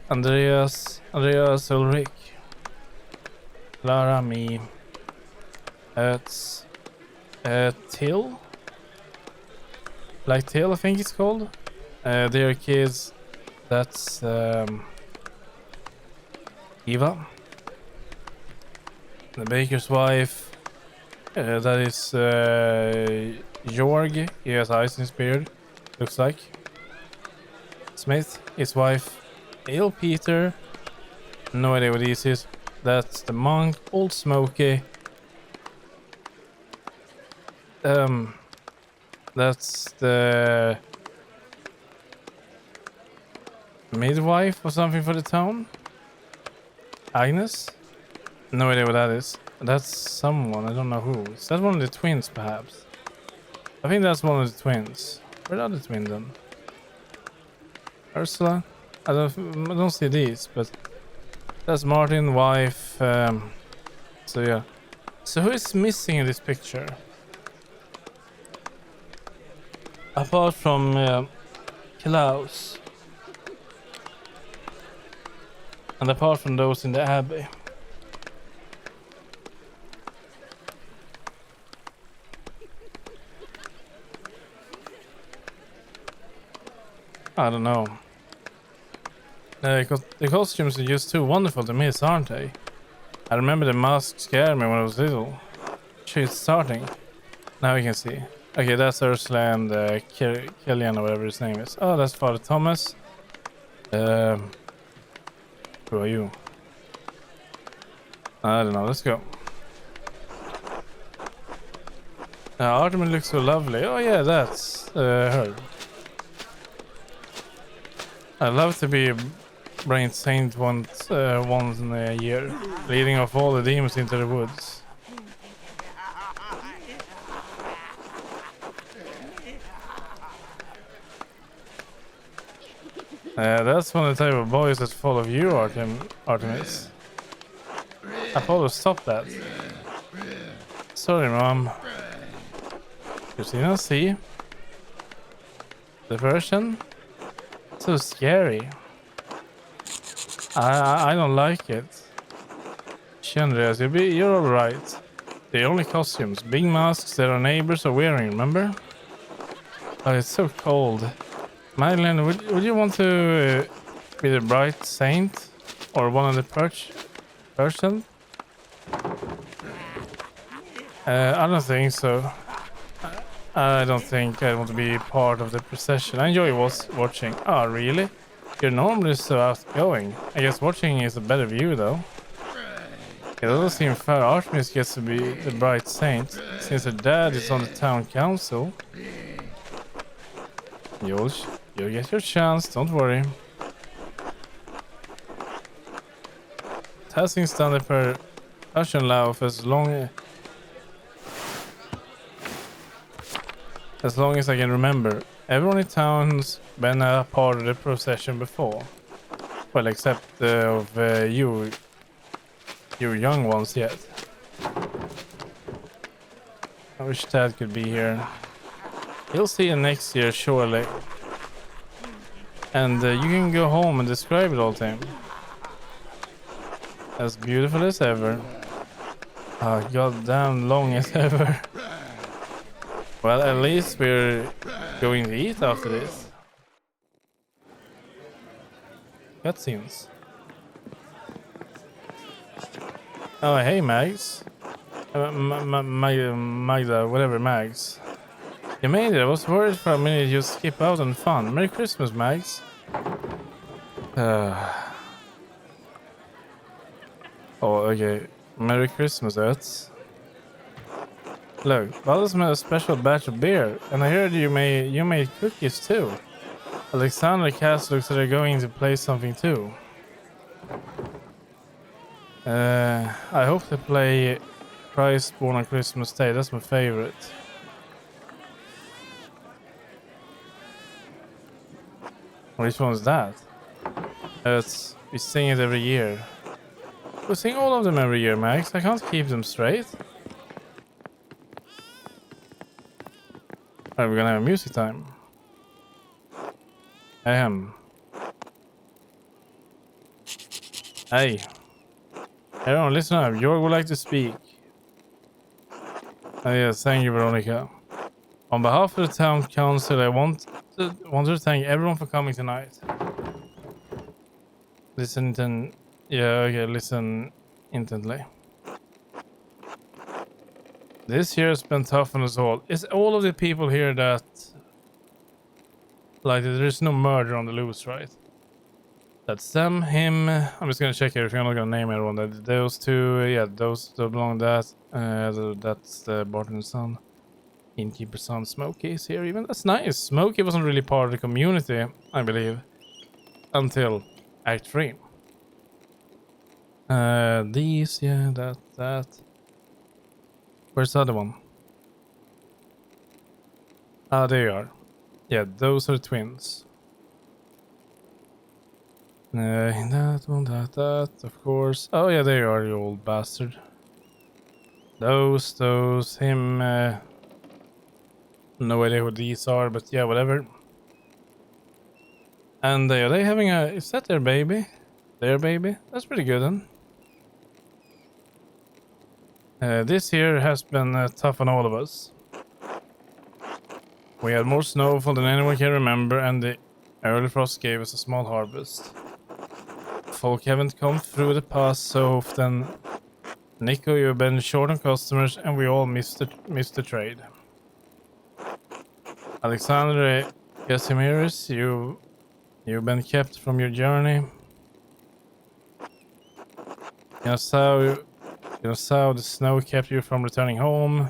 Andreas Ulrich, Lara, me. It's Till. Like Till, I think it's called. Their kids, that's Eva. The baker's wife, that is Jorg. He has eyes in his beard, looks like. Smith, his wife, Ale Peter. No idea what this is. That's the monk, Old Smoky. That's the midwife or something for the town. Agnes? No idea what that is. That's someone, I don't know who. Is that one of the twins, perhaps? I think that's one of the twins. Where are the twins then? Ursula? I don't see these, but that's Martin, wife. So yeah. So who is missing in this picture? Apart from Klaus. And apart from those in the abbey. I don't know. The costumes are just too wonderful to miss, aren't they? I remember the mask scared me when I was little. She's starting. Now we can see. Okay, that's Ursula and Killian or whatever his name is. Oh, that's Father Thomas. Who are you? I don't know, let's go. Artemis looks so lovely. Oh yeah, that's her. I'd love to be a brain saint once in a year, leading off all the demons into the woods. That's one of the type of boys that follow you, Artemis. I thought to stop that. Sorry, Mom. Christina, see? The version? So scary. I don't like it. Andreas, you're alright. The only costumes, big masks that our neighbors are wearing, remember? Oh, it's so cold. Madeline, would you want to be the bright saint? Or one of the Persian? I don't think so. I don't think I want to be part of the procession. I enjoy watching. Oh, really? You're normally so outgoing. I guess watching is a better view, though. It doesn't seem fair. Artemis gets to be the bright saint, since her dad is on the town council. You'll get your chance, don't worry. Tasking standard per Persian law for as long as I can remember. Everyone in town's been a part of the procession before. Well, except of you young ones yet. I wish Dad could be here. He'll see you next year, surely. And you can go home and describe it all to him. As beautiful as ever. Goddamn long as ever. Well, at least we're going to eat after this. Cutscenes. Oh, hey, Mags. Magda, whatever, Mags. You made it. I was worried for a minute you'd skip out on fun. Merry Christmas, Mags. Oh, okay. Merry Christmas, Eds. Look, Baldur made a special batch of beer, and I heard you made cookies too. Alexander Cass looks like they're going to play something too. I hope they play Christ Born on Christmas Day. That's my favorite. Which one is that? We sing it every year. We sing all of them every year, Max. I can't keep them straight. Alright, we're gonna have a music time. I am. Hey. Everyone, listen up. Jorg would like to speak. Oh, yes, thank you, Veronica. On behalf of the town council, I want to thank everyone for coming tonight. Listen intently. This year has been tough on us all. It's all of the people here that, like, there's no murder on the loose, right? That's them, him. I'm just gonna check everything. I'm not gonna name everyone. Those two, yeah, those belong to that. That's the bartender's son. Innkeeper's son. Smokey is here even. That's nice. Smokey wasn't really part of the community, I believe, until Act 3. These, yeah, that. Where's the other one? Ah, there you are. Yeah, those are twins. That one, that, of course. Oh, yeah, there you are, you old bastard. Those, him. No idea who these are, but yeah, whatever. And are they having a... Is that their baby? Their baby? That's pretty good then. This year has been tough on all of us. We had more snowfall than anyone can remember, and the early frost gave us a small harvest. Folk haven't come through the pass so often. Nico, you've been short on customers, and we all missed the trade. Alexander Casimiris, you've been kept from your journey. You know, the snow kept you from returning home.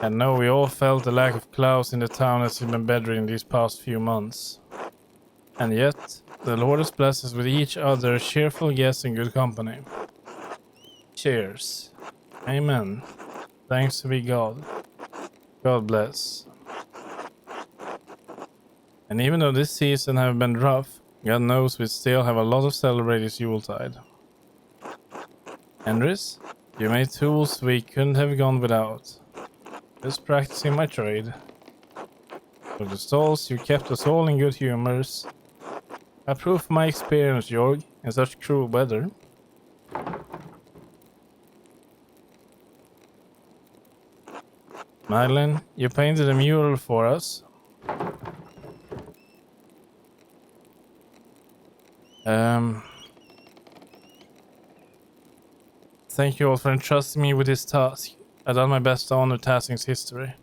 And no, we all felt the lack of clouds in the town as you've been bedridden these past few months. And yet, the Lord has blessed us with each other, cheerful guests and good company. Cheers. Amen. Thanks be God. God bless. And even though this season have been rough, God knows we still have a lot to celebrate this Yuletide. Henrys, you made tools we couldn't have gone without. Just practicing my trade. For the stalls, you kept us all in good humors. I prove my experience, Jorg, in such cruel weather. Madeline, you painted a mural for us. Thank you all for entrusting me with this task. I've done my best to honor tasking's history.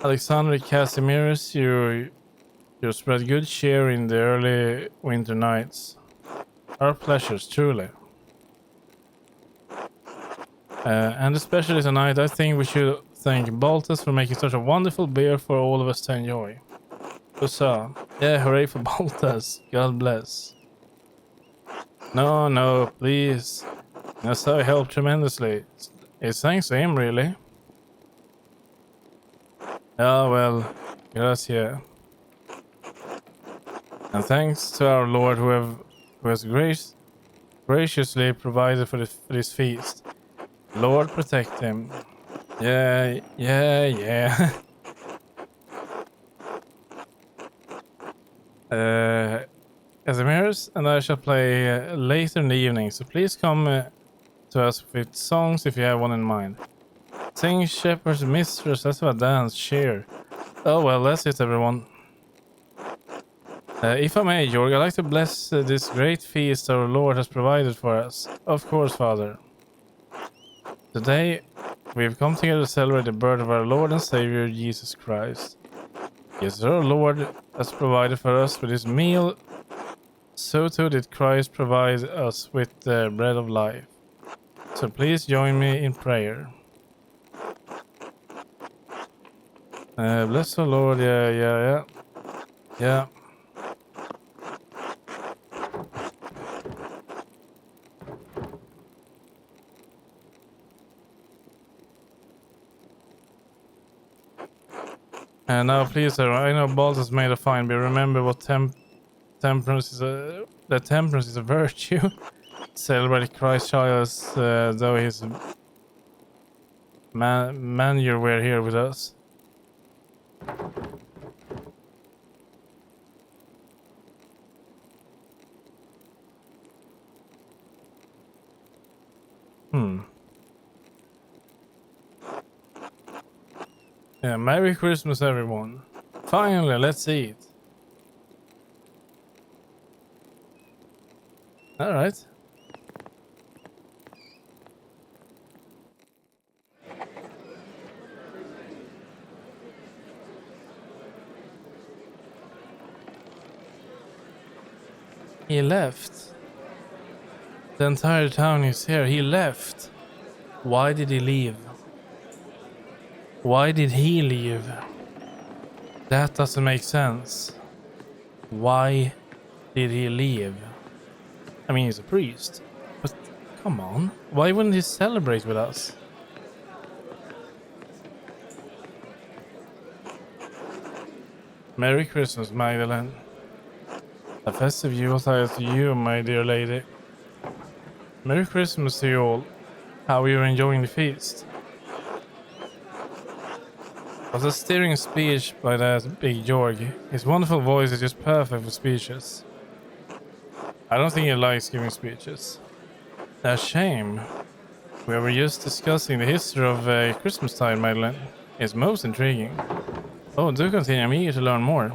Alexander Casimiris, you spread good cheer in the early winter nights. Our pleasures, truly. And especially tonight, I think we should thank Baltus for making such a wonderful beer for all of us to enjoy. Huzzah. Yeah, hooray for Baltus. God bless. No, please. That's how he helped tremendously. It's thanks to him, really. Ah, well, gracias. And thanks to our Lord who has graciously provided for this feast. Lord, protect him. Yeah. Casimiris and I shall play later in the evening, so please come to us with songs if you have one in mind. Sing Shepherd's Mistress, let's have a dance, cheer. Oh well, that's it everyone. If I may, Georg, I'd like to bless this great feast our Lord has provided for us. Of course, Father. Today, we've come together to celebrate the birth of our Lord and Savior, Jesus Christ. Yes, our Lord has provided for us with his meal, so too did Christ provide us with the bread of life. So please join me in prayer. Bless the Lord, yeah. And now please, I know Balt is made of fine, but remember what temperance is that temperance is a virtue. Celebrate Christ child as though he's manager were here with us. Yeah, Merry Christmas, everyone. Finally, let's eat. All right. He left. The entire town is here. He left. Why did he leave? Why did he leave? That doesn't make sense. Why did he leave? I mean, he's a priest. But come on. Why wouldn't he celebrate with us? Merry Christmas, Magdalene. A festive Yuletide to you, my dear lady. Merry Christmas to you all. How are you enjoying the feast? It was a stirring speech by that big Georg. His wonderful voice is just perfect for speeches. I don't think he likes giving speeches. A shame. We were just discussing the history of Christmastide, Madeleine. It's most intriguing. Oh, do continue. I'm eager to learn more.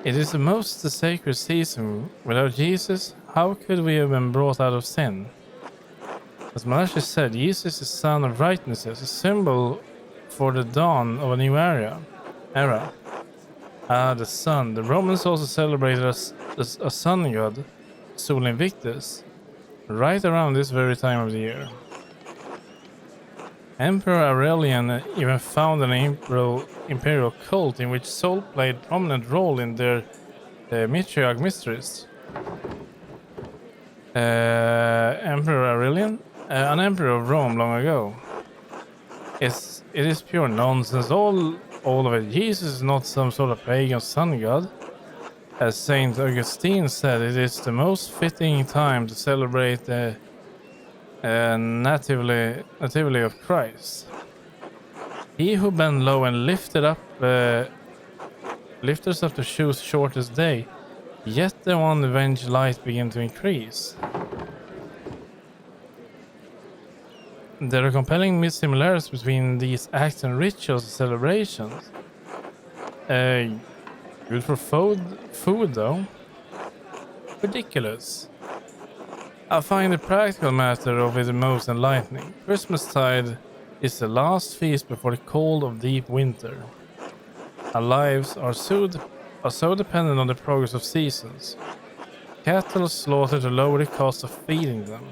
It is the most sacred season. Without Jesus, how could we have been brought out of sin? As Malachi said, Jesus is the son of righteousness, a symbol for the dawn of a new era. The sun. The Romans also celebrated a sun god, Sol Invictus, right around this very time of the year. Emperor Aurelian even founded an imperial cult in which Sol played a prominent role in their Mitriag mysteries. Emperor Aurelian? An emperor of Rome long ago. It is pure nonsense, all of it. Jesus is not some sort of pagan sun god. As Saint Augustine said, it is the most fitting time to celebrate the nativity of Christ. He who bent low and lifted us up to choose shortest day, yet the one avenged light begin to increase. There are compelling similarities between these acts and rituals and celebrations. Good for food though. Ridiculous. I find the practical matter of it the most enlightening. Christmastide is the last feast before the cold of deep winter. Our lives are so dependent on the progress of seasons. Cattle slaughtered to lower the cost of feeding them.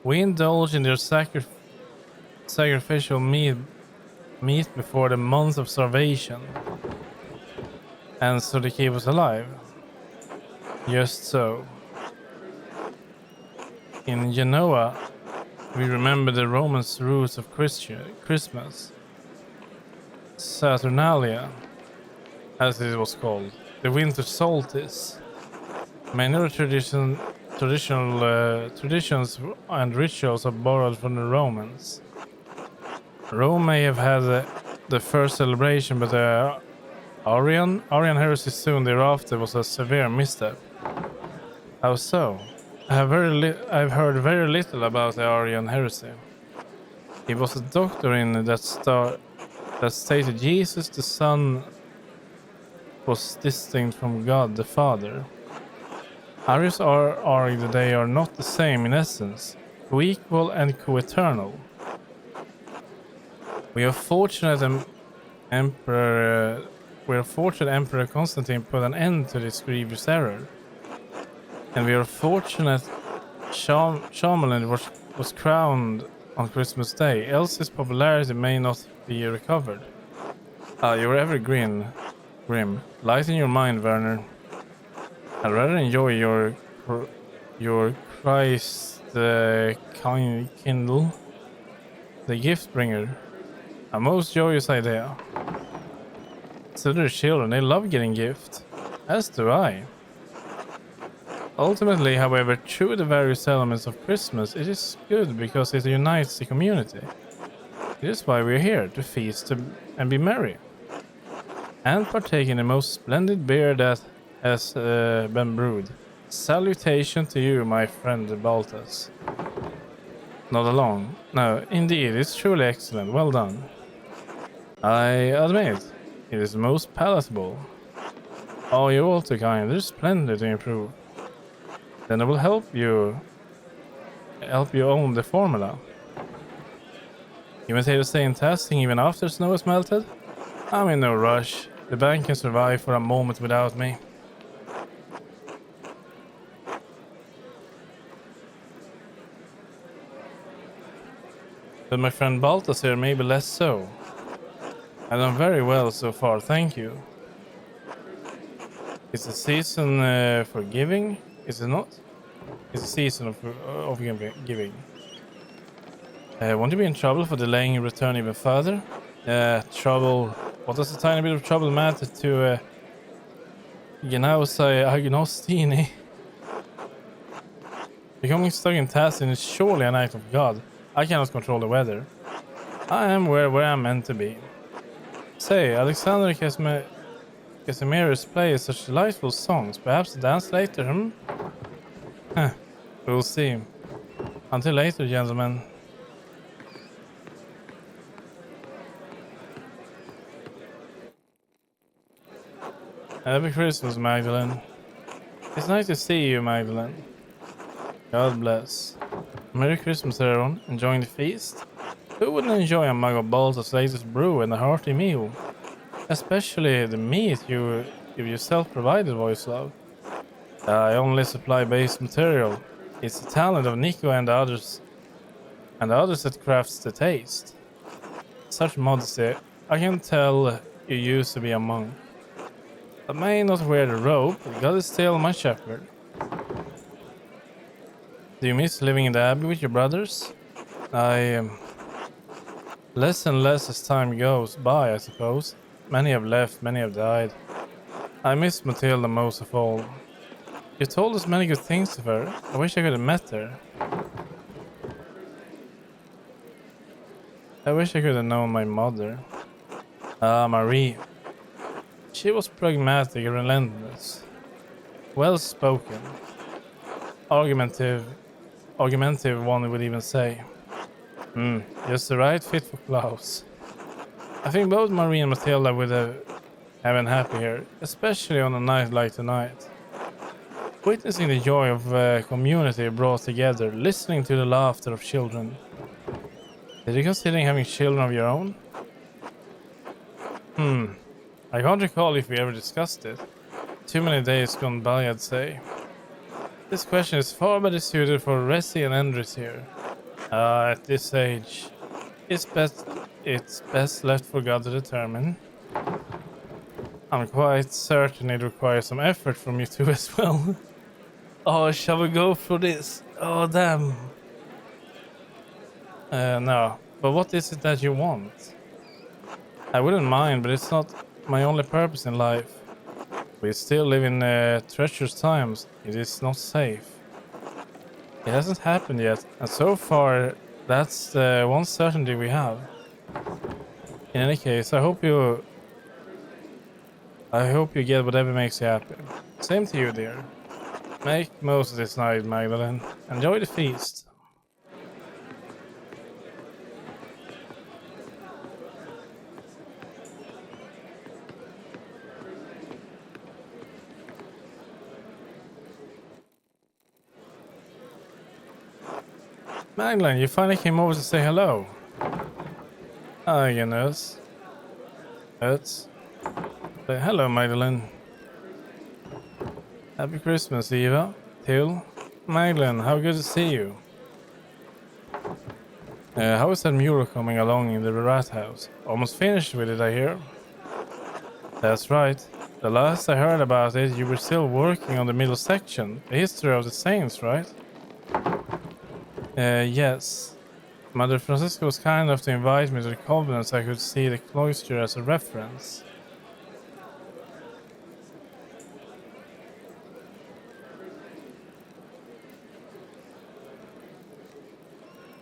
We indulge in their sacrificial meat before the month of starvation, and so they keep us alive. Just so. In Genoa, we remember the Romans' roots of Christmas. Saturnalia, as it was called, the winter solstice. Many of the traditions and rituals are borrowed from the Romans. Rome may have had the first celebration, but the Arian heresy soon thereafter was a severe misstep. How so? I've heard very little about the Arian heresy. He was a doctrine that that stated Jesus the Son was distinct from God the Father. Others argue that they are not the same in essence, co-equal and co-eternal. We are fortunate Emperor Constantine put an end to this grievous error. And we are fortunate Shyamalan was crowned on Christmas Day, else his popularity may not be recovered. You're ever grim. Lighten your mind, Werner. I'd rather enjoy your Christ Kindle, the gift bringer. A most joyous idea. So do children, they love getting gifts. As do I. Ultimately, however, through the various elements of Christmas, it is good because it unites the community. It is why we're here, to feast and be merry. And partake in the most splendid beer that has been brewed. Salutation to you, my friend Baltas. Not alone. No, indeed, it's truly excellent. Well done. I admit, it is most palatable. Oh, you're all too kind. There's plenty to improve. Then I will help you own the formula. You maintain the same testing even after snow is melted? I'm in no rush. The bank can survive for a moment without me. But my friend Baltas here, maybe less so. I've done very well so far, thank you. It's a season for giving, is it not? It's a season of giving. Won't you be in trouble for delaying your return even further? Trouble. What does a tiny bit of trouble matter to say Agnostini? Becoming stuck in Tassin is surely an act of God. I cannot control the weather. I am where I'm meant to be. Say, Alexander Casimir's plays such delightful songs. Perhaps dance later, We'll see. Until later, gentlemen. Happy Christmas, Magdalene. It's nice to see you, Magdalene. God bless. Merry Christmas, everyone. Enjoying the feast? Who wouldn't enjoy a mug of Baltas' latest brew and a hearty meal? Especially the meat you yourself provided, Voislav. I only supply base material. It's the talent of Nico and the others that crafts the taste. Such modesty. I can tell you used to be a monk. I may not wear the robe, but God is still my shepherd. Do you miss living in the abbey with your brothers? Less and less as time goes by, I suppose. Many have left, many have died. I miss Matilda most of all. You told us many good things of her. I wish I could have met her. I wish I could have known my mother. Marie. She was pragmatic and relentless. Well spoken. Argumentative one would even say. Just the right fit for Klaus. I think both Marie and Matilda would have been happy here, especially on a night like tonight. Witnessing the joy of a community brought together, listening to the laughter of children. Did you consider having children of your own? I can't recall if we ever discussed it. Too many days gone by, I'd say. This question is far better suited for Resi and Endris here. At this age, it's best left for God to determine. I'm quite certain it requires some effort from you two as well. Oh, shall we go for this? Oh, damn. No. But what is it that you want? I wouldn't mind, but it's not my only purpose in life. We still live in treacherous times. It is not safe. It hasn't happened yet, and so far, that's the one certainty we have. In any case, I hope you get whatever makes you happy. Same to you, dear. Make most of this night, Magdalene. Enjoy the feast. Magdalene, you finally came over to say hello. Hi, Guinness. It's... Hello, Magdalene. Happy Christmas, Eva. Till. Magdalene, how good to see you. How is that mural coming along in the rat house? Almost finished with it, I hear. That's right. The last I heard about it, you were still working on the middle section. The history of the saints, right? Yes. Mother Francisca was kind enough to invite me to the convent so I could see the cloister as a reference.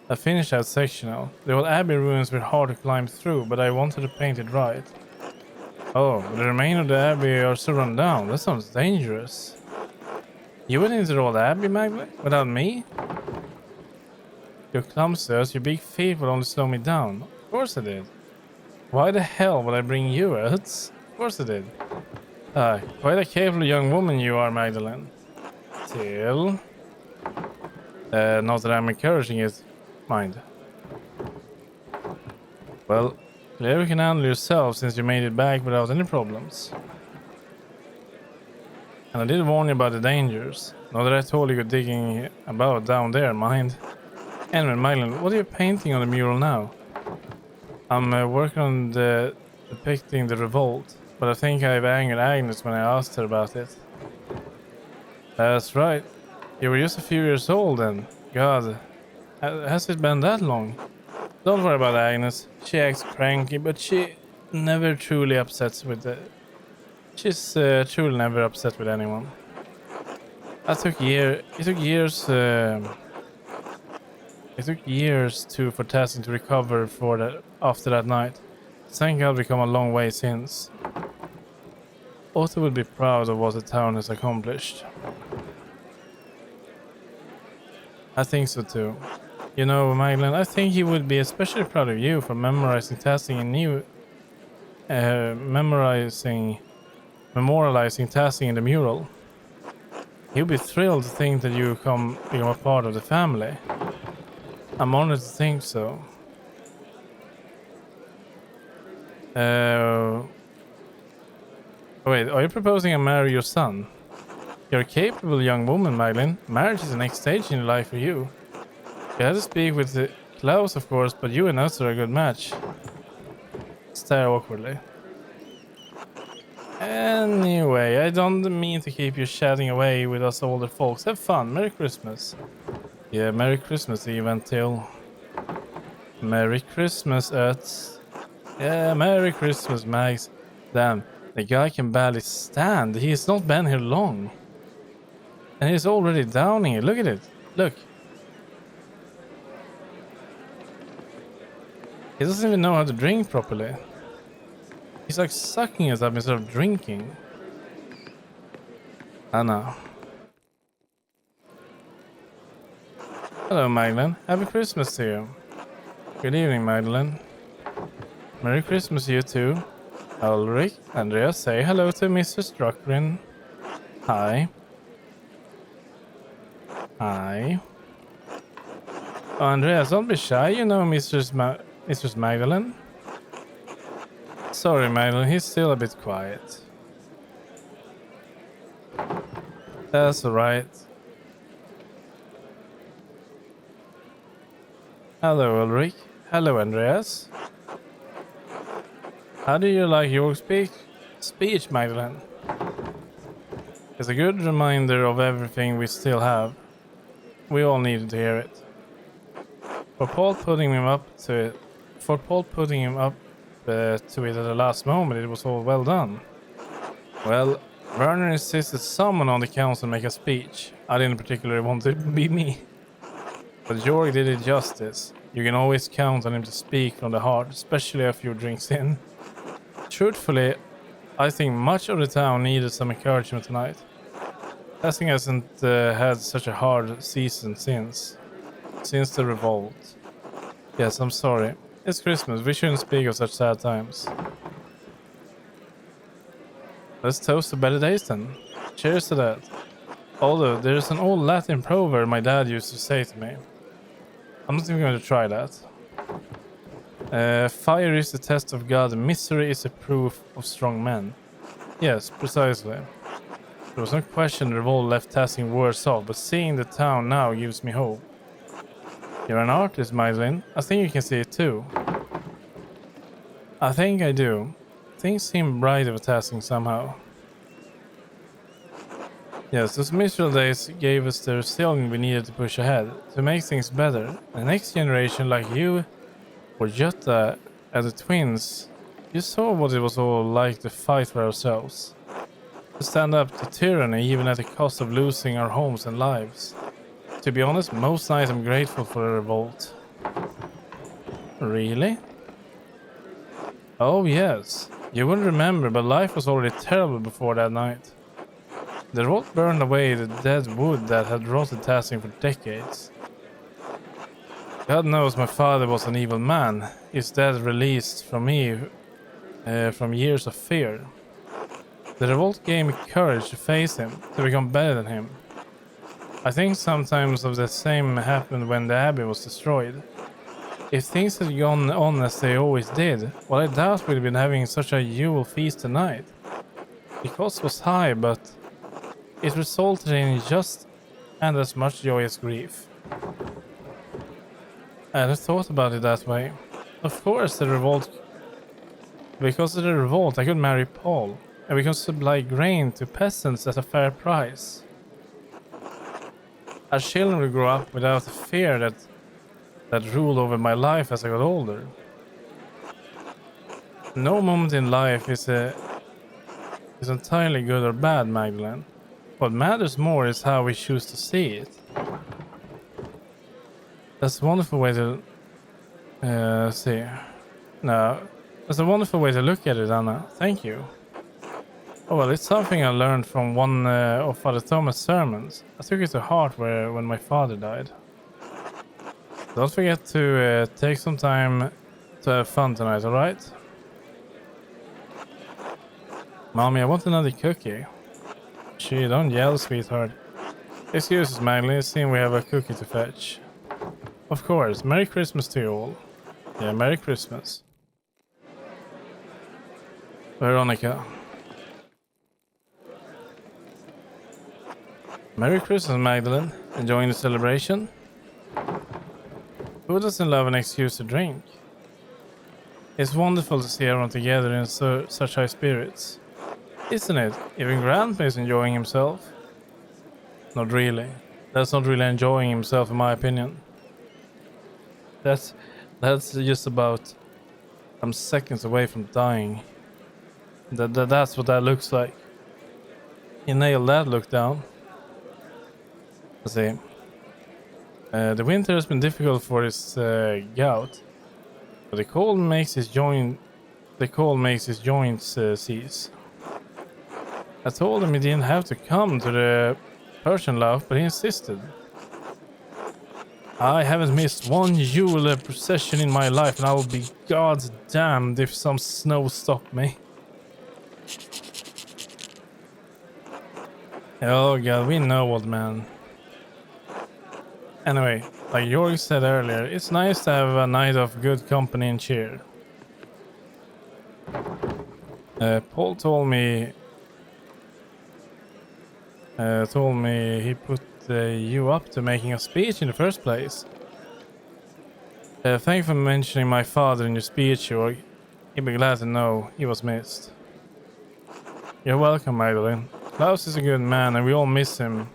I finished that section now. The old abbey ruins were hard to climb through, but I wanted to paint it right. Oh, the remains of the abbey are so run down. That sounds dangerous. You went into the old abbey, Magdalene? Without me? You're clumsy, as your big feet will only slow me down. Of course I did. Why the hell would I bring you out? Of course I did. Quite a capable young woman you are, Magdalene. Till... not that I'm encouraging it, mind. Well, clearly you can handle yourself since you made it back without any problems. And I did warn you about the dangers. Not that I told you digging about down there, mind. Anyway, Magdalene, what are you painting on the mural now? I'm working on depicting the revolt, but I think I've angered Agnes when I asked her about it. That's right. You were just a few years old then. God, has it been that long? Don't worry about Agnes. She acts cranky, but she never truly upsets with it. She's truly never upset with anyone. It took years for Tassin to recover after that night. Thank God we've come a long way since. Otto would be proud of what the town has accomplished. I think so too. You know, Magdalene, I think he would be especially proud of you for memorizing Tassin memorializing Tassin in the mural. He'll be thrilled to think that you become a part of the family. I'm honored to think so. Wait, are you proposing I marry your son? You're a capable young woman, Magdalene. Marriage is the next stage in your life for you. You had to speak with Klaus, of course, but you and us are a good match. Stare awkwardly. Anyway, I don't mean to keep you chatting away with us older folks. Have fun. Merry Christmas. Yeah, Merry Christmas, Eve, until... Merry Christmas, Ötz. Yeah, Merry Christmas, Max. Damn, the guy can barely stand. He's not been here long. And he's already down here. Look at it. Look. He doesn't even know how to drink properly. He's like sucking it up instead of drinking. I know. Hello, Magdalene. Happy Christmas to you. Good evening, Magdalene. Merry Christmas to you too. Ulrich, Andrea, say hello to Mr. Struckgren. Hi. Hi. Oh, Andreas, don't be shy. You know Mistress Magdalene. Sorry, Magdalene. He's still a bit quiet. That's alright. Hello, Ulrich. Hello, Andreas. How do you like your speech, Magdalene? It's a good reminder of everything we still have. We all needed to hear it. For Paul putting him up to it at the last moment, it was all well done. Well, Werner insisted someone on the council make a speech. I didn't particularly want it to be me. But Georg did it justice. You can always count on him to speak from the heart, especially a few drinks in. Truthfully, I think much of the town needed some encouragement tonight. Tassin hasn't had such a hard season since the revolt. Yes, I'm sorry. It's Christmas. We shouldn't speak of such sad times. Let's toast to better days then. Cheers to that. Although there's an old Latin proverb my dad used to say to me. I'm not even going to try that. Fire is the test of God, misery is a proof of strong men. Yes, precisely. There was no question the revolt left Tasking worse off, but seeing the town now gives me hope. You're an artist, Mylin. I think you can see it too. I think I do. Things seem brighter for Tasking somehow. Yes, those miserable days gave us the resilience we needed to push ahead, to make things better. The next generation, like you or Jutta and the twins, you saw what it was all like to fight for ourselves. To stand up to tyranny even at the cost of losing our homes and lives. To be honest, most nights I'm grateful for the revolt. Really? Oh yes. You wouldn't remember, but life was already terrible before that night. The revolt burned away the dead wood that had rotted Tasking for decades. God knows my father was an evil man. His death released from me from years of fear. The revolt gave me courage to face him, to become better than him. I think sometimes of the same happened when the abbey was destroyed. If things had gone on as they always did, well, I doubt we'd been having such a Yule feast tonight. The cost was high, but it resulted in just and as much joy as grief. I hadn't thought about it that way. Of course, because of the revolt, I could marry Paul, and we could supply grain to peasants at a fair price. Our children will grow up without the fear that ruled over my life as I got older. No moment in life is entirely good or bad, Magdalene. What matters more is how we choose to see it. That's a wonderful way to see. No, that's a wonderful way to look at it, Anna. Thank you. Oh well, it's something I learned from one of Father Thomas' sermons. I took it to heart when my father died. Don't forget to take some time to have fun tonight, alright? Mommy, I want another cookie. Gee, don't yell, sweetheart. Excuse us, Magdalene, it seems we have a cookie to fetch. Of course, Merry Christmas to you all. Yeah, Merry Christmas. Veronica. Merry Christmas, Magdalene. Enjoying the celebration? Who doesn't love an excuse to drink? It's wonderful to see everyone together in such high spirits. Isn't it? Even Grandpa is enjoying himself. Not really. That's not really enjoying himself, in my opinion. That's just about some seconds away from dying. That's what that looks like. He nailed that look down. Let's see. The winter has been difficult for his gout, but the cold makes his joints seize. I told him he didn't have to come to the Persian loaf, but he insisted. I haven't missed one Yule procession in my life, and I will be goddamned if some snow stopped me. Oh god, we know, old man. Anyway, like Jorg said earlier, it's nice to have a night of good company and cheer. Paul told me he put you up to making a speech in the first place. Thank you for mentioning my father in your speech, Jorg. He'd be glad to know he was missed. You're welcome, Magdalene. Klaus is a good man and we all miss him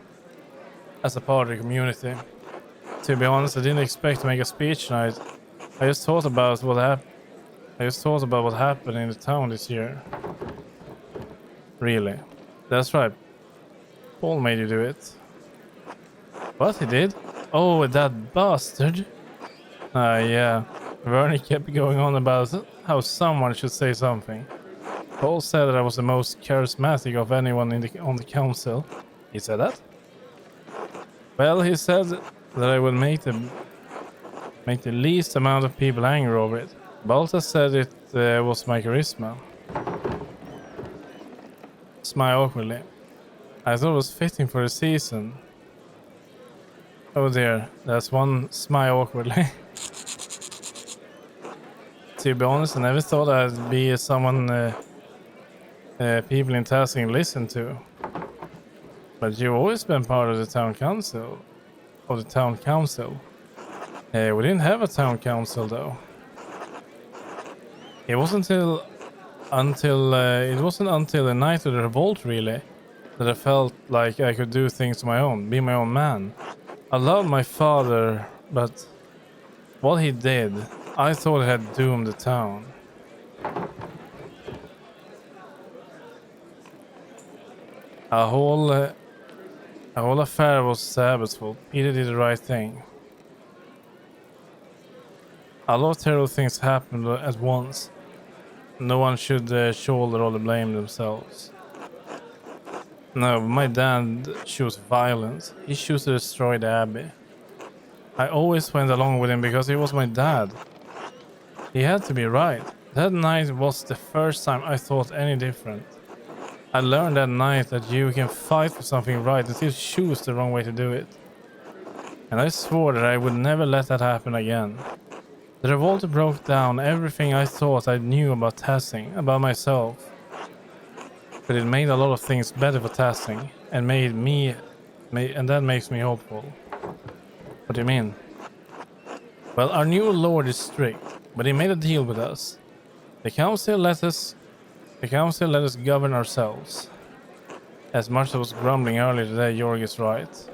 as a part of the community. To be honest, I didn't expect to make a speech tonight. I just thought about what happened in the town this year. Really? That's right. Paul made you do it. What, he did? Oh, that bastard. Yeah. Vernie kept going on about how someone should say something. Paul said that I was the most charismatic of anyone on the council. He said that? Well, he said that I would make the least amount of people angry over it. Balta said it was my charisma. Smile awkwardly. I thought it was fitting for the season. Oh dear, that's one smile awkwardly. To be honest, I never thought I'd be someone people in Tasking listen to. But you've always been part of the town council. Of the town council. We didn't have a town council though. It wasn't until the night of the revolt really that I felt like I could do things on my own, be my own man. I loved my father, but what he did, I thought had doomed the town. A whole affair was Sabbath's fault. Peter did the right thing. A lot of terrible things happened at once. No one should shoulder all the blame themselves. No, my dad chose violence. He chose to destroy the abbey. I always went along with him because he was my dad. He had to be right. That night was the first time I thought any different. I learned that night that you can fight for something right and still choose the wrong way to do it. And I swore that I would never let that happen again. The revolt broke down everything I thought I knew about Tassing, about myself. But it made a lot of things better for Tassing, and and that makes me hopeful. What do you mean? Well, our new lord is strict, but he made a deal with us. The council let us govern ourselves. As much as I was grumbling earlier today, Jorg is right.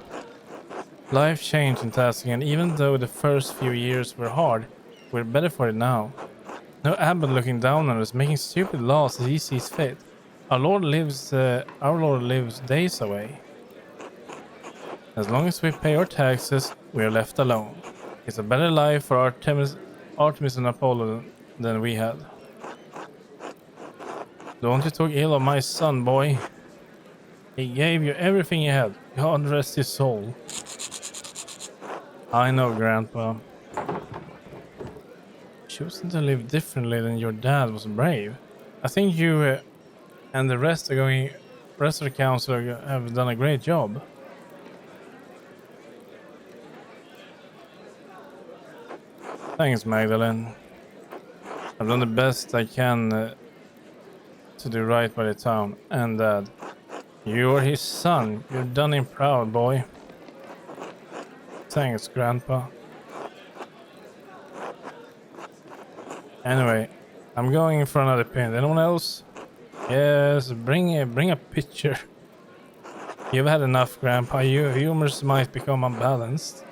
Life changed in Tassing, and even though the first few years were hard, we're better for it now. No abbot looking down on us, making stupid laws as he sees fit. Our Lord lives days away. As long as we pay our taxes, we are left alone. It's a better life for Artemis and Apollo than we had. Don't you talk ill of my son, boy. He gave you everything he had. God rest his soul. I know, Grandpa. Choosing to live differently than your dad was brave. I think you and the rest of the council have done a great job. Thanks, Magdalene. I've done the best I can to do right by the town and Dad. You're his son. You've done him proud, boy. Thanks, Grandpa. Anyway, I'm going for another pin. Anyone else? Yes, bring a picture. You've had enough, Grandpa. Your humors might become unbalanced.